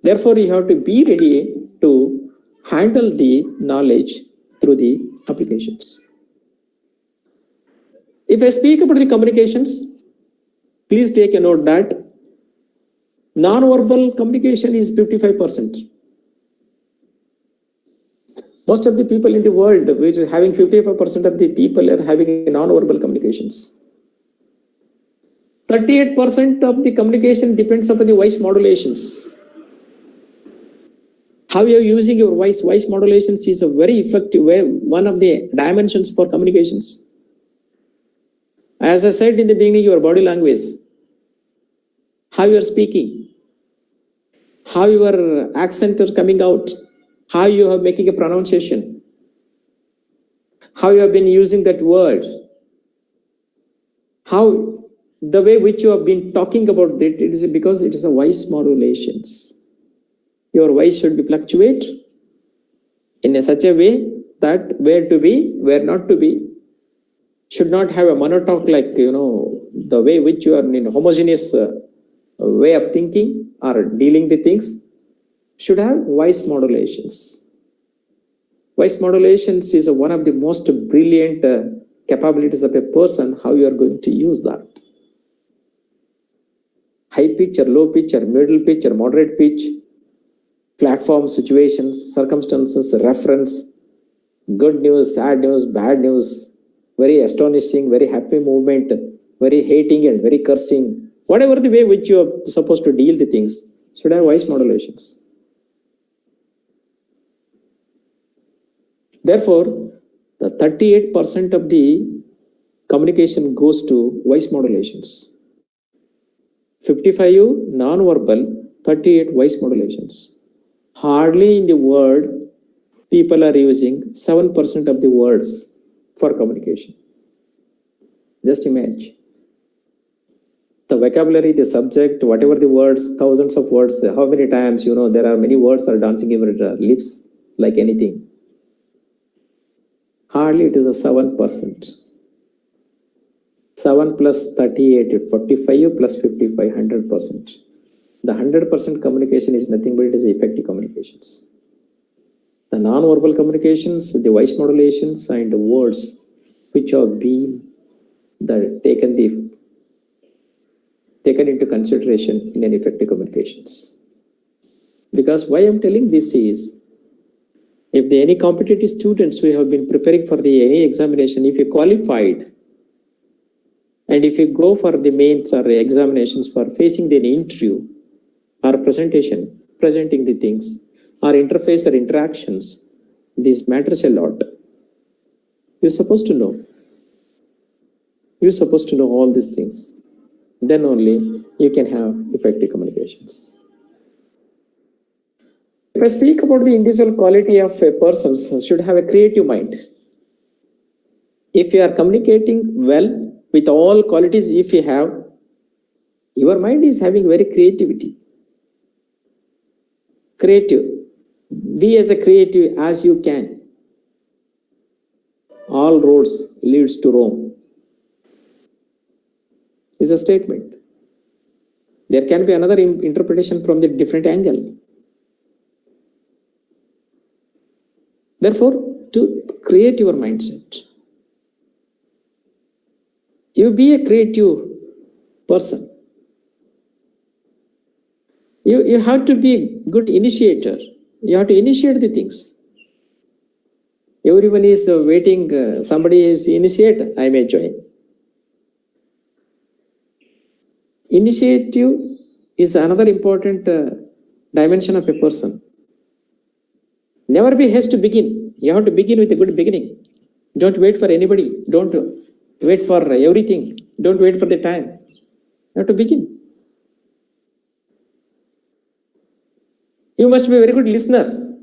Therefore, you have to be ready to handle the knowledge through the applications. If I speak about the communications, please take a note that non-verbal communication is 55%. Most of the people in the world, which are having 55% of the people are having non-verbal communications. 38% of the communication depends upon the voice modulations. How you're using your voice modulations is a very effective way, one of the dimensions for communications. As I said in the beginning, your body language, how you're speaking, how your accent is coming out, how you are making a pronunciation, how you have been using that word, how the way which you have been talking about it is because it is a voice modulations. Your voice should be fluctuate in such a way that where to be, where not to be, should not have a monotalk like, the way which you are in a homogeneous way of thinking or dealing the things, should have voice modulations. Voice modulations is one of the most brilliant capabilities of a person, how you are going to use that. High pitch or low pitch or middle pitch or moderate pitch, platform situations, circumstances, reference, good news, sad news, bad news, very astonishing, very happy movement, very hating and very cursing, whatever the way which you are supposed to deal the things, should have voice modulations. Therefore, the 38% of the communication goes to voice modulations. 55 non-verbal, 38 voice modulations. Hardly in the world, people are using 7% of the words for communication. Just imagine. The vocabulary, the subject, whatever the words, thousands of words, how many times, there are many words are dancing in your lips like anything. Hardly it is a 7%. 7 plus 38, 45 plus 55, 100%. The 100% communication is nothing but it is effective communications. The non-verbal communications, the voice modulations and the words which have been taken into consideration in an effective communications. Because why I'm telling this is, if any competitive students who have been preparing for any examination, if you qualified, and if you go for the mains or examinations for facing the interview or presentation, presenting the things, or interface or interactions, this matters a lot. You're supposed to know. You're supposed to know all these things. Then only you can have effective communications. If I speak about the individual quality of a person, should have a creative mind. If you are communicating well with all qualities, if you have, your mind is having very creativity. Creative. Be as a creative as you can. All roads leads to Rome is a statement. There can be another interpretation from the different angle. Therefore, to create your mindset, you be a creative person. You have to be a good initiator. You have to initiate the things. Everyone is waiting, somebody is initiate, I may join. Initiative is another important dimension of a person. Never be hasty to begin. You have to begin with a good beginning. Don't wait for anybody. Don't wait for everything. Don't wait for the time. You have to begin. You must be a very good listener.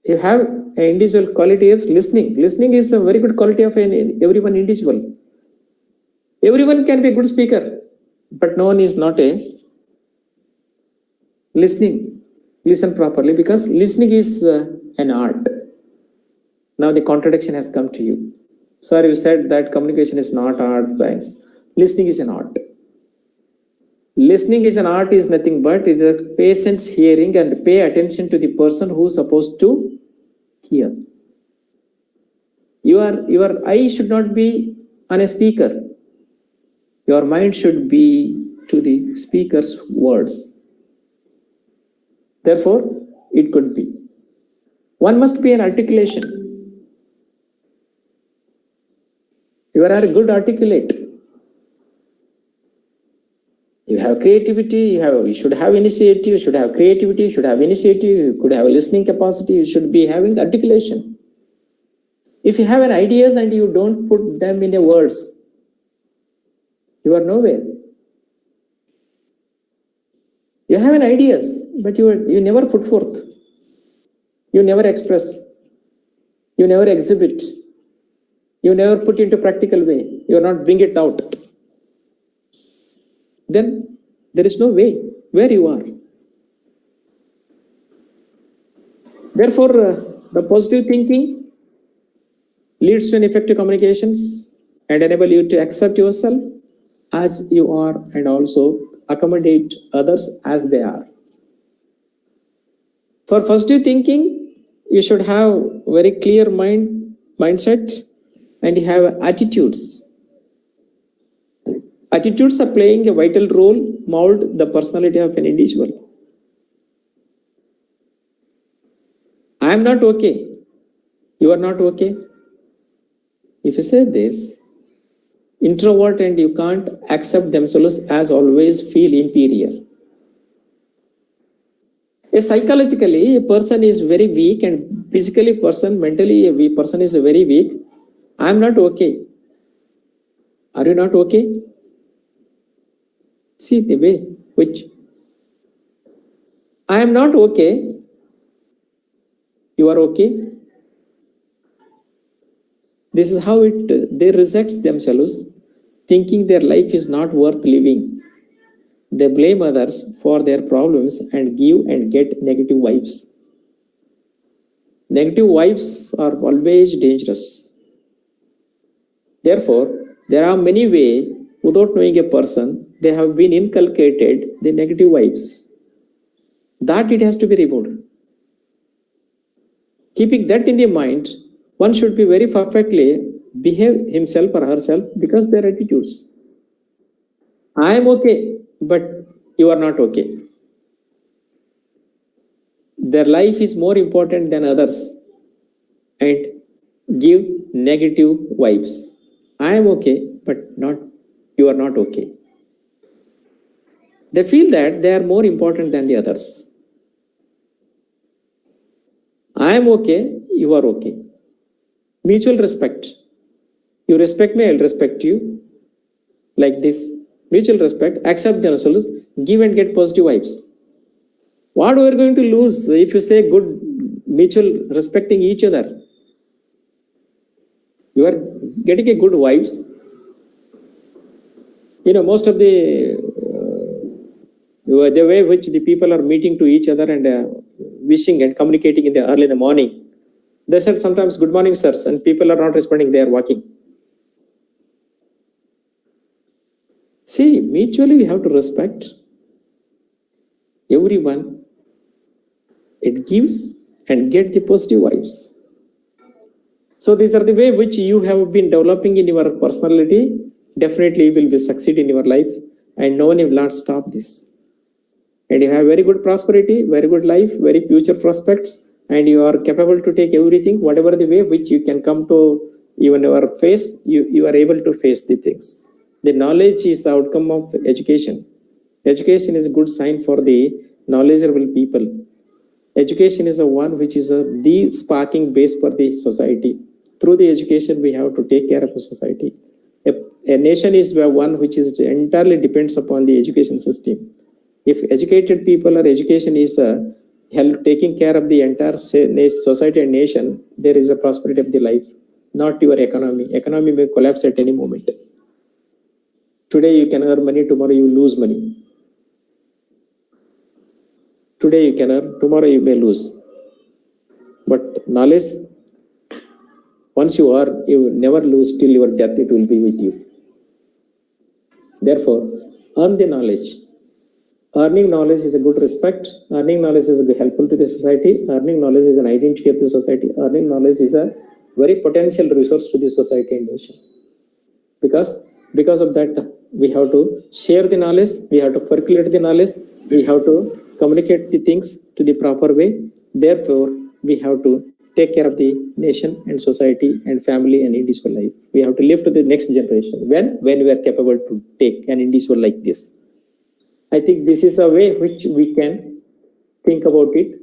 You have an individual quality of listening. Listening is a very good quality of everyone individual. Everyone can be a good speaker, but no one is not a listening. Listen properly, because listening is an art. Now the contradiction has come to you. Sir, you said that communication is not art, science. Listening is an art. Listening is an art is nothing but it is a patience hearing and pay attention to the person who is supposed to hear. Your eye should not be on a speaker. Your mind should be to the speaker's words. Therefore, it could be. One must be an articulation. You are a good articulate. You have creativity, you should have initiative, you should have creativity, you should have initiative, you could have listening capacity, you should be having articulation. If you have an ideas and you don't put them in a words, you are nowhere. You have an ideas, but you never put forth. You never express. You never exhibit. You never put into practical way. You are not bring it out. Then there is no way where you are. Therefore, the positive thinking leads to an effective communications and enable you to accept yourself as you are and also accommodate others as they are. For positive thinking, you should have very clear mindset and you have attitudes. Attitudes are playing a vital role, mold the personality of an individual. I am not okay. You are not okay. If you say this, introvert and you can't accept themselves as always feel inferior. Psychologically, a person is very weak and physically mentally a person is very weak. I am not okay. Are you not okay? See the way which I am not okay. You are okay. This is how they reject themselves, thinking their life is not worth living. They blame others for their problems and give and get negative vibes. Negative vibes are always dangerous. Therefore, there are many ways, without knowing a person, they have been inculcated the negative vibes. That it has to be removed. Keeping that in the mind, one should be very perfectly behave himself or herself because their attitudes. I am okay, but you are not okay. Their life is more important than others and give negative vibes. I am okay, but not you are not okay. They feel that they are more important than the others. I am okay, you are okay. Mutual respect. You respect me, I'll respect you. Like this. Mutual respect, accept themselves, give and get positive vibes. What we are going to lose if you say good mutual respecting each other? You are getting a good vibes. You know, most of the way which the people are meeting to each other and wishing and communicating in the early in the morning, they said sometimes good morning sirs, and people are not responding, they are walking. See, mutually we have to respect everyone. It gives and get the positive vibes. So these are the way which you have been developing in your personality. Definitely you will be succeed in your life and no one will not stop this. And you have very good prosperity, very good life, very future prospects, and you are capable to take everything, whatever the way which you can come to even your face, you are able to face the things. The knowledge is the outcome of education. Education is a good sign for the knowledgeable people. Education is the one which is the sparking base for the society. Through the education, we have to take care of the society. A nation is one which is entirely depends upon the education system. If educated people or education is taking care of the entire society and nation, there is a prosperity of the life, not your economy. Economy may collapse at any moment. Today you can earn money, tomorrow you lose money. Today you can earn, tomorrow you may lose. But knowledge, once you earn, you never lose till your death, it will be with you. Therefore, earn the knowledge. Earning knowledge is a good respect. Earning knowledge is helpful to the society. Earning knowledge is an identity of the society. Earning knowledge is a very potential resource to the society and nation. Because of that, we have to share the knowledge. We have to percolate the knowledge. We have to communicate the things to the proper way. Therefore, we have to take care of the nation and society and family and individual life. We have to live to the next generation when we are capable to take an individual like this. I think this is a way which we can think about it.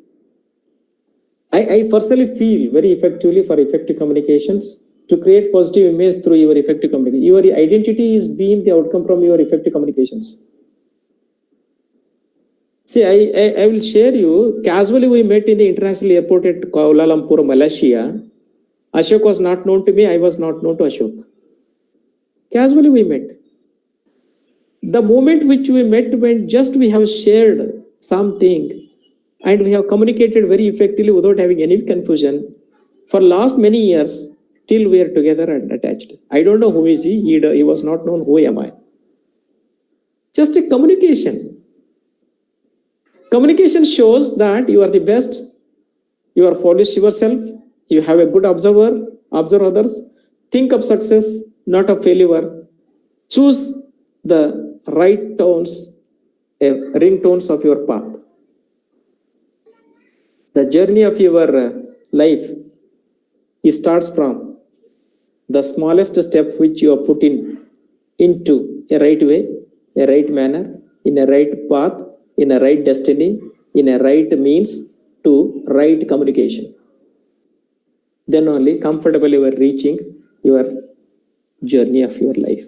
I personally feel very effectively for effective communications to create positive image through your effective communication. Your identity is being the outcome from your effective communications. See, I will share you, casually we met in the international airport at Kuala Lumpur, Malaysia. Ashok was not known to me, I was not known to Ashok. Casually we met. The moment which we met, when just we have shared something and we have communicated very effectively without having any confusion for last many years till we are together and attached. I don't know who is he, he was not known, who am I? Just a communication. Communication shows that you are the best, you are polish yourself, you have a good observer, observe others, think of success, not of failure. Choose the right tones, ringtones of your path. The journey of your life, it starts from the smallest step which you are put into a right way, a right manner, in a right path, in a right destiny, in a right means to right communication. Then only comfortably you are reaching your journey of your life.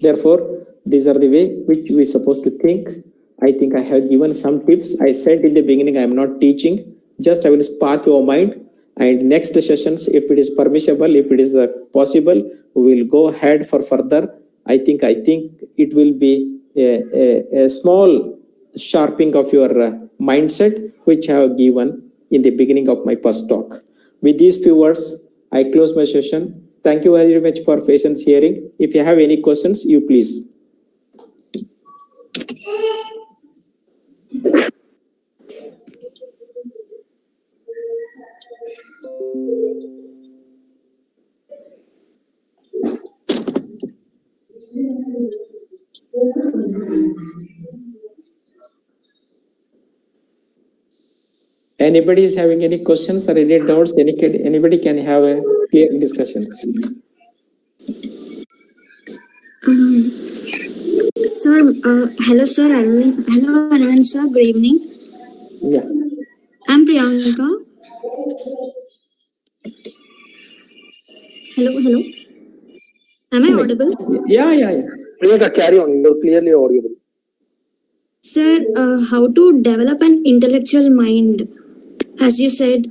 Therefore, these are the way which we are supposed to think. I think I have given some tips. I said in the beginning, I am not teaching, just I will spark your mind. And next sessions, if it is permissible, if it is possible, we will go ahead for further. I think it will be a small sharpening of your mindset, which I have given in the beginning of my first talk. With these few words, I close my session. Thank you very much for patience hearing. If you have any questions, you please. Anybody is having any questions or any doubts? Anybody can have a clear discussions. Sir, hello sir, Arvind. Hello Arvind sir, good evening. Yeah. I'm Priyanka. Hello. Am I audible? Yeah. Priyanka, carry on. You're clearly audible. Sir, how to develop an intellectual mind? As you said,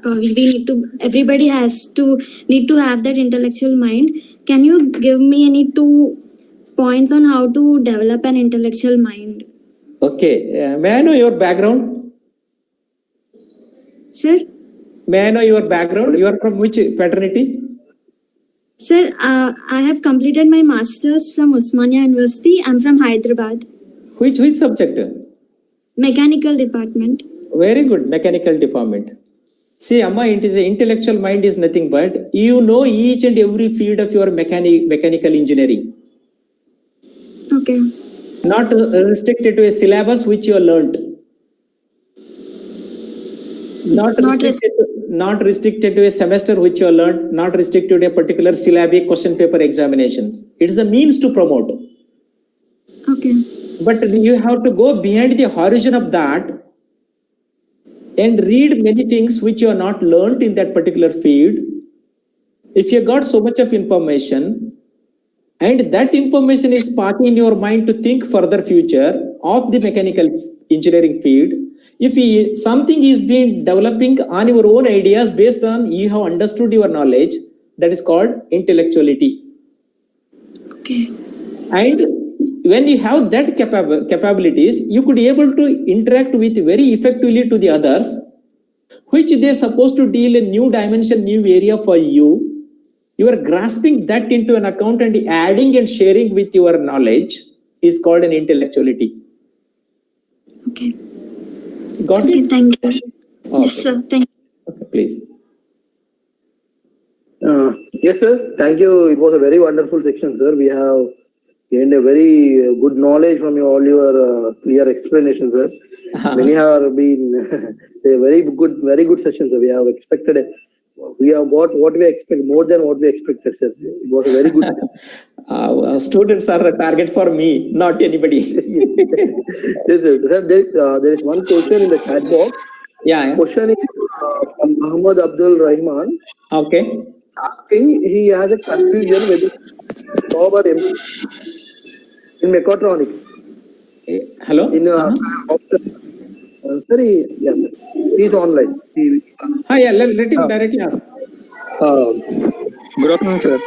everybody need to have that intellectual mind. Can you give me any 2 points on how to develop an intellectual mind? Okay. May I know your background? Sir? May I know your background? You are from which fraternity? Sir, I have completed my master's from Osmania University. I'm from Hyderabad. Which subject? Mechanical department. Very good, mechanical department. See, Amma, it is intellectual mind is nothing but you know each and every field of your mechanical engineering. Okay. Not restricted to a syllabus which you have learnt. Not restricted to a semester which you have learnt. Not restricted to a particular syllabic question paper examinations. It is a means to promote. Okay. But you have to go behind the horizon of that and read many things which you are not learnt in that particular field. If you got so much of information and that information is sparking in your mind to think further future of the mechanical engineering field, if something is being developing on your own ideas based on you have understood your knowledge, that is called intellectuality. Okay. And when you have that capabilities, you could be able to interact with very effectively to the others, which they are supposed to deal a new dimension, new area for you. You are grasping that into an account and adding and sharing with your knowledge is called an intellectuality. Okay. Got it? Thank you. Okay. Yes, sir. Thank you. Okay, please. Yes, sir. Thank you. It was a very wonderful section, sir. We have gained a very good knowledge from all your clear explanations, sir. Many have been a very good sessions. Sir. We have expected we have got what we expect, more than what we expected, sir. It was a very good. Students are a target for me, not anybody. Yes, sir. Sir, there is one question in the chat box. Yeah. Question is from Muhammad Abdul Rahman. Okay. Asking, he has a confusion whether job or in mechatronics. Hello. In sorry, yes, he's online. Hi, yeah, let him directly ask. Good afternoon, sir.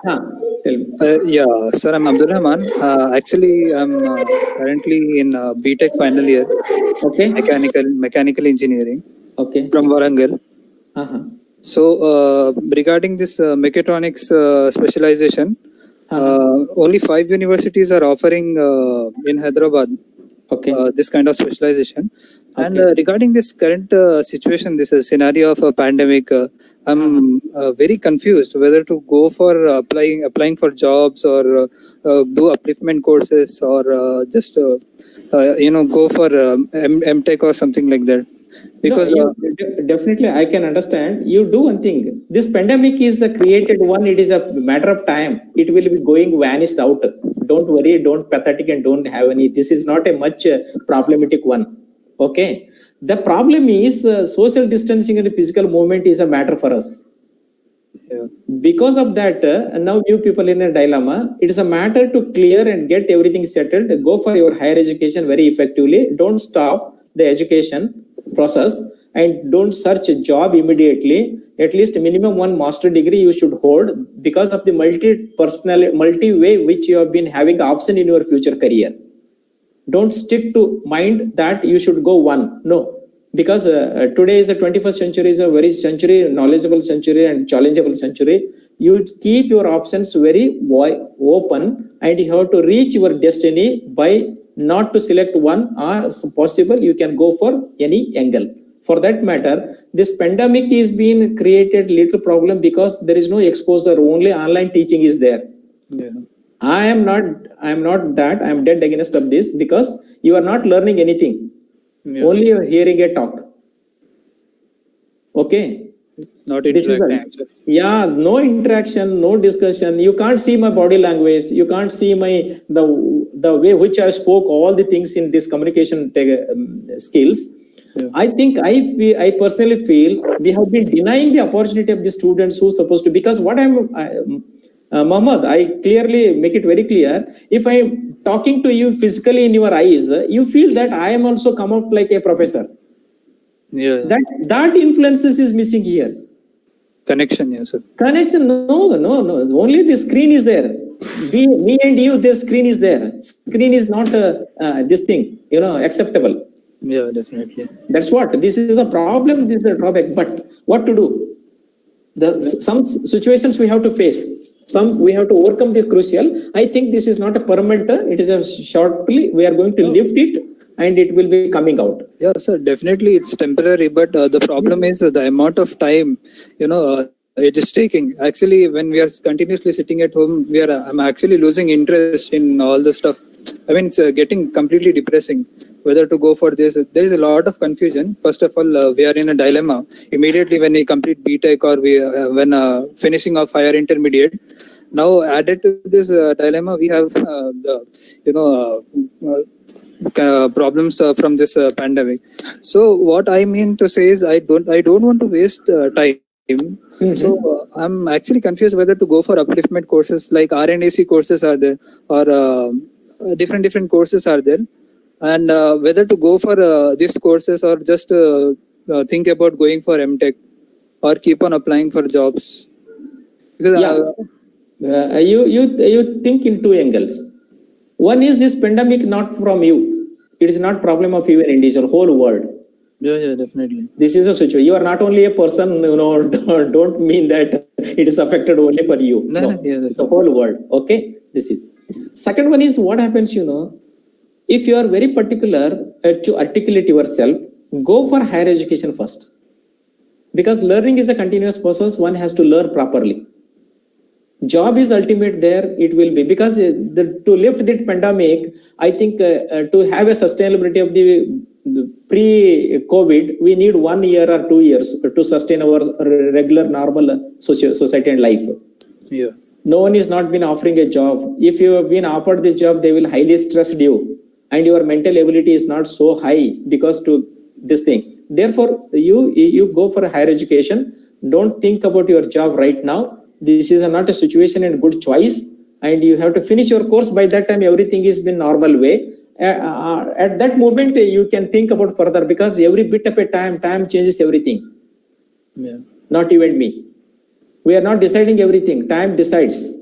Tell me. Yeah, sir, I'm Abdul Rahman. Actually, I'm currently in BTech final year, Okay. mechanical engineering Okay. from Warangal. Uh-huh. So, regarding this mechatronics specialization, only 5 universities are offering in Hyderabad. Okay. This kind of specialization. And Okay. regarding this current situation, this scenario of a pandemic, I'm very confused whether to go for applying for jobs or do upliftment courses or just go for MTech or something like that. Because definitely I can understand. You do one thing. This pandemic is the created one. It is a matter of time. It will be going vanished out. Don't worry. Don't pathetic and don't have any. This is not a much problematic one. Okay. The problem is social distancing and physical movement is a matter for us. Yeah. Because of that, now you people in a dilemma. It is a matter to clear and get everything settled. Go for your higher education very effectively. Don't stop the education process and don't search a job immediately. At least minimum one master degree you should hold because of the multi way which you have been having option in your future career. Don't stick to mind that you should go one. No, because today is the 21st century, is a very knowledgeable century and challengeable century. You keep your options very open and you have to reach your destiny by not to select one, or possible you can go for any angle. For that matter, this pandemic is being created little problem because there is no exposure, only online teaching is there. Yeah. I am not that. I am dead against of this because you are not learning anything. Yeah. Only you are hearing a talk. Okay. Not This is interacting. yeah, no interaction, no discussion. You can't see my body language. You can't see the way which I spoke all the things in this communication skills. Yeah. I think I personally feel we have been denying the opportunity of the students who are supposed to, because what Mohammed, I clearly make it very clear. If I am talking to you physically in your eyes, you feel that I am also come out like a professor. Yeah. That influences is missing here. Connection, yes, sir. Connection, no. Only the screen is there. Me and you, the screen is there. Screen is not this thing, acceptable. Yeah, definitely. That's what. This is a problem. This is a drawback. But what to do? Some situations we have to face. Some we have to overcome this crucial. I think this is not a permanent. It is a shortly. We are going to lift it, and it will be coming out. Yeah, sir, definitely it's temporary, but the problem is the amount of time, it is taking. Actually, when we are continuously sitting at home, I'm actually losing interest in all the stuff. I mean, it's getting completely depressing whether to go for this. There is a lot of confusion. First of all, we are in a dilemma. Immediately when we complete BTech or when finishing off higher intermediate, now added to this dilemma, we have problems from this pandemic. So what I mean to say is I don't want to waste time. Mm-hmm. So I'm actually confused whether to go for upliftment courses like RNAC courses are there, or different courses are there, and whether to go for these courses or just think about going for MTech or keep on applying for jobs. Because you think in two angles. One is this pandemic not from you. It is not problem of you and individual, whole world. Yeah, definitely. This is a situation. You are not only a person, don't mean that it is affected only for you. No, yeah, the whole world. Okay, this is. Second one is what happens, if you are very particular to articulate yourself, go for higher education first. Because learning is a continuous process. One has to learn properly. Job is ultimate there. It will be, because to lift the pandemic, I think to have a sustainability of the pre-COVID, we need 1 year or 2 years to sustain our regular normal society and life. Yeah. No one is not been offering a job. If you have been offered the job, they will highly stress you, and your mental ability is not so high because to this thing. Therefore, you go for a higher education. Don't think about your job right now. This is not a situation and good choice, and you have to finish your course. By that time, everything is been normal way. At that moment, you can think about further, because every bit of a time changes everything. Yeah. Not even me. We are not deciding everything. Time decides.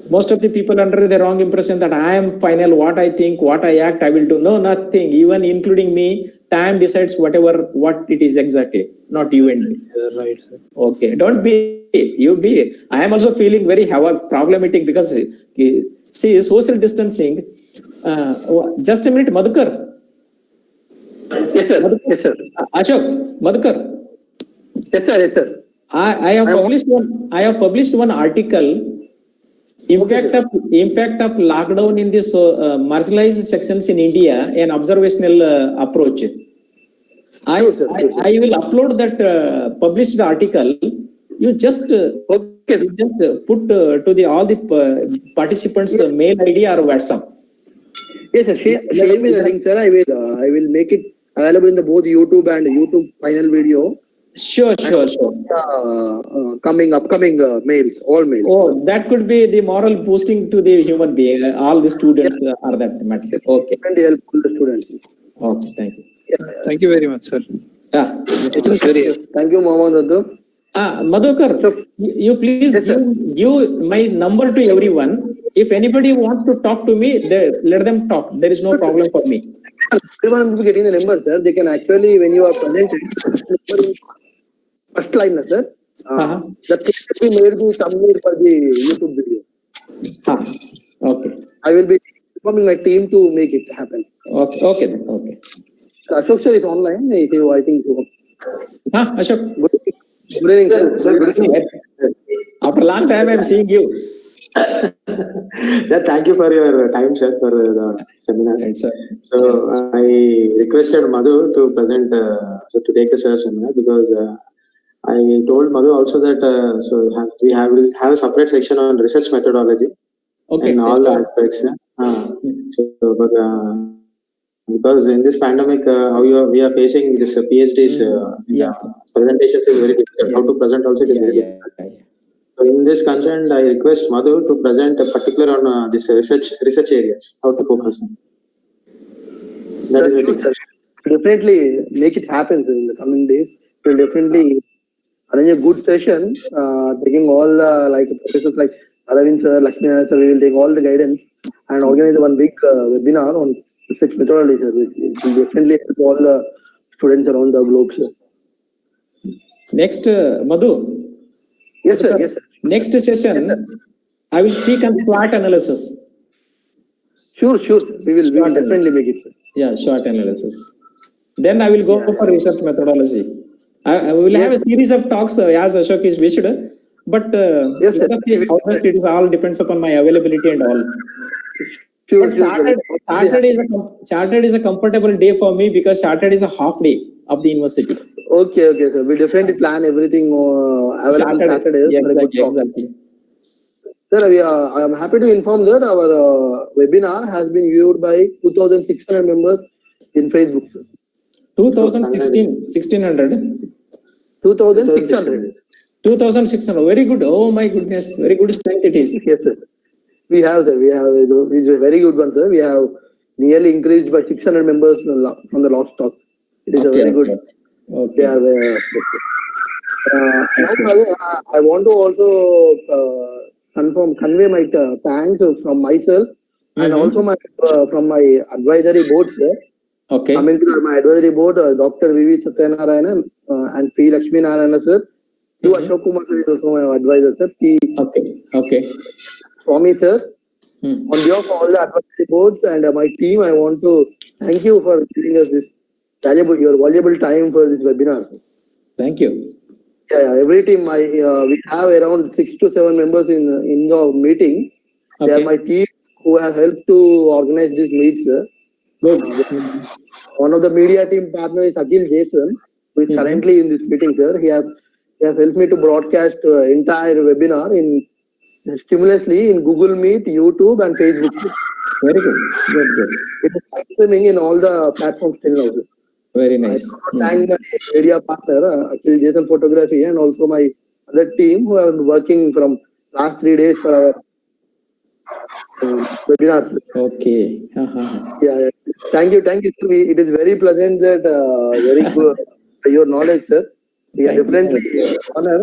Most of the people under the wrong impression that I am final, what I think, what I act, I will do. No, nothing. Even including me, time decides what it is exactly. Not you and me. Yeah, right, sir. Okay. Don't be. You be. I am also feeling very problematic because see, social distancing. Just a minute, Madhukar. Yes, sir. Yes, sir. Ashok, Madhukar. Yes, sir. Yes, sir. I have published one article. Impact of lockdown in this marginalized sections in India, an observational approach. I will upload that published article. You just put to all the participants mail ID or WhatsApp. Yes, sir. Share me the link, sir. I will make it available in the both YouTube and YouTube final video. Sure. Upcoming mails, all mails. Oh, that could be the moral boosting to the human being. All the students are that matter. Okay. And helpful the students. Okay, thank you. Thank you very much, sir. Yeah. It was very helpful. Thank you, Mohammed Addu. Madhukar, you please give my number to everyone. If anybody wants to talk to me, let them talk. There is no problem for me. Everyone will be getting the number, sir. They can actually, when you are presenting, first line, sir. The thing will be made the thumbnail for the YouTube video. Okay. I will be informing my team to make it happen. Okay then. Okay. Ashok sir is online. I think so. Ashok. Good evening, sir. Good evening. After a long time, I am seeing you. Sir, thank you for your time, sir, for the seminar. Right, sir. So I requested Madhu to present, to take the seminar, because I told Madhu also that we will have a separate section on research methodology in all the aspects. Because in this pandemic, we are facing this PhDs, presentations is very difficult. How to present also is very difficult. So in this concern, I request Madhu to present a particular on this research areas, how to focus on. That is very good. Definitely make it happen in the coming days. We'll definitely arrange a good session, taking all the professors like Aravind sir, Lakshmi Narayan sir, we will take all the guidance and organize one big webinar on research methodology, sir. It will definitely help all the students around the globe, sir. Next, Madhu. Yes, sir. Yes, sir. Next session, I will speak on SWOT analysis. Sure. We will definitely make it, sir. Yeah, SWOT analysis. Then I will go for research methodology. I will have a series of talks as Ashok is wished, but yes, let us see how much it is all depends upon my availability and all. Sure. Chartered is a comfortable day for me because Chartered is a half day of the university. Okay, sir. We definitely plan everything available Saturday. Yeah, exactly. Sir, I am happy to inform that our webinar has been viewed by 2,600 members in Facebook, sir. 1600. 2,600. 2,600. Very good. Oh my goodness. Very good strength it is. Yes, sir. We have it's a very good one, sir. We have nearly increased by 600 members from the last talk. It is a very good. Okay. I want to also convey my thanks from myself and also from my advisory board, sir. Okay. Coming to my advisory board, Dr. V.V. Satyanarayana and P. Lakshmi Narayana, sir. Ashok Kumar sir is also my advisor, sir. Okay. Swami, sir. On behalf of all the advisory boards and my team, I want to thank you for giving us this your valuable time for this webinar, sir. Thank you. Yeah, every team, we have around 6 to 7 members in the meeting. Okay. They are my team who have helped to organize this meet, sir. Good. One of the media team partner is Akhil Jason, who is Mhm. currently in this meeting, sir. He has helped me to broadcast entire webinar in stimulously in Google Meet, YouTube, and Facebook. Very good. Good. It is live streaming in all the platforms till now, sir. Very I nice. want to thank my media partner, Akhil Jason Photography, and also my other team who have been working from last 3 days for our webinars. Okay. Yeah. Thank you, sir. It is very pleasant that very good your knowledge, sir. We are Thank you. definitely honor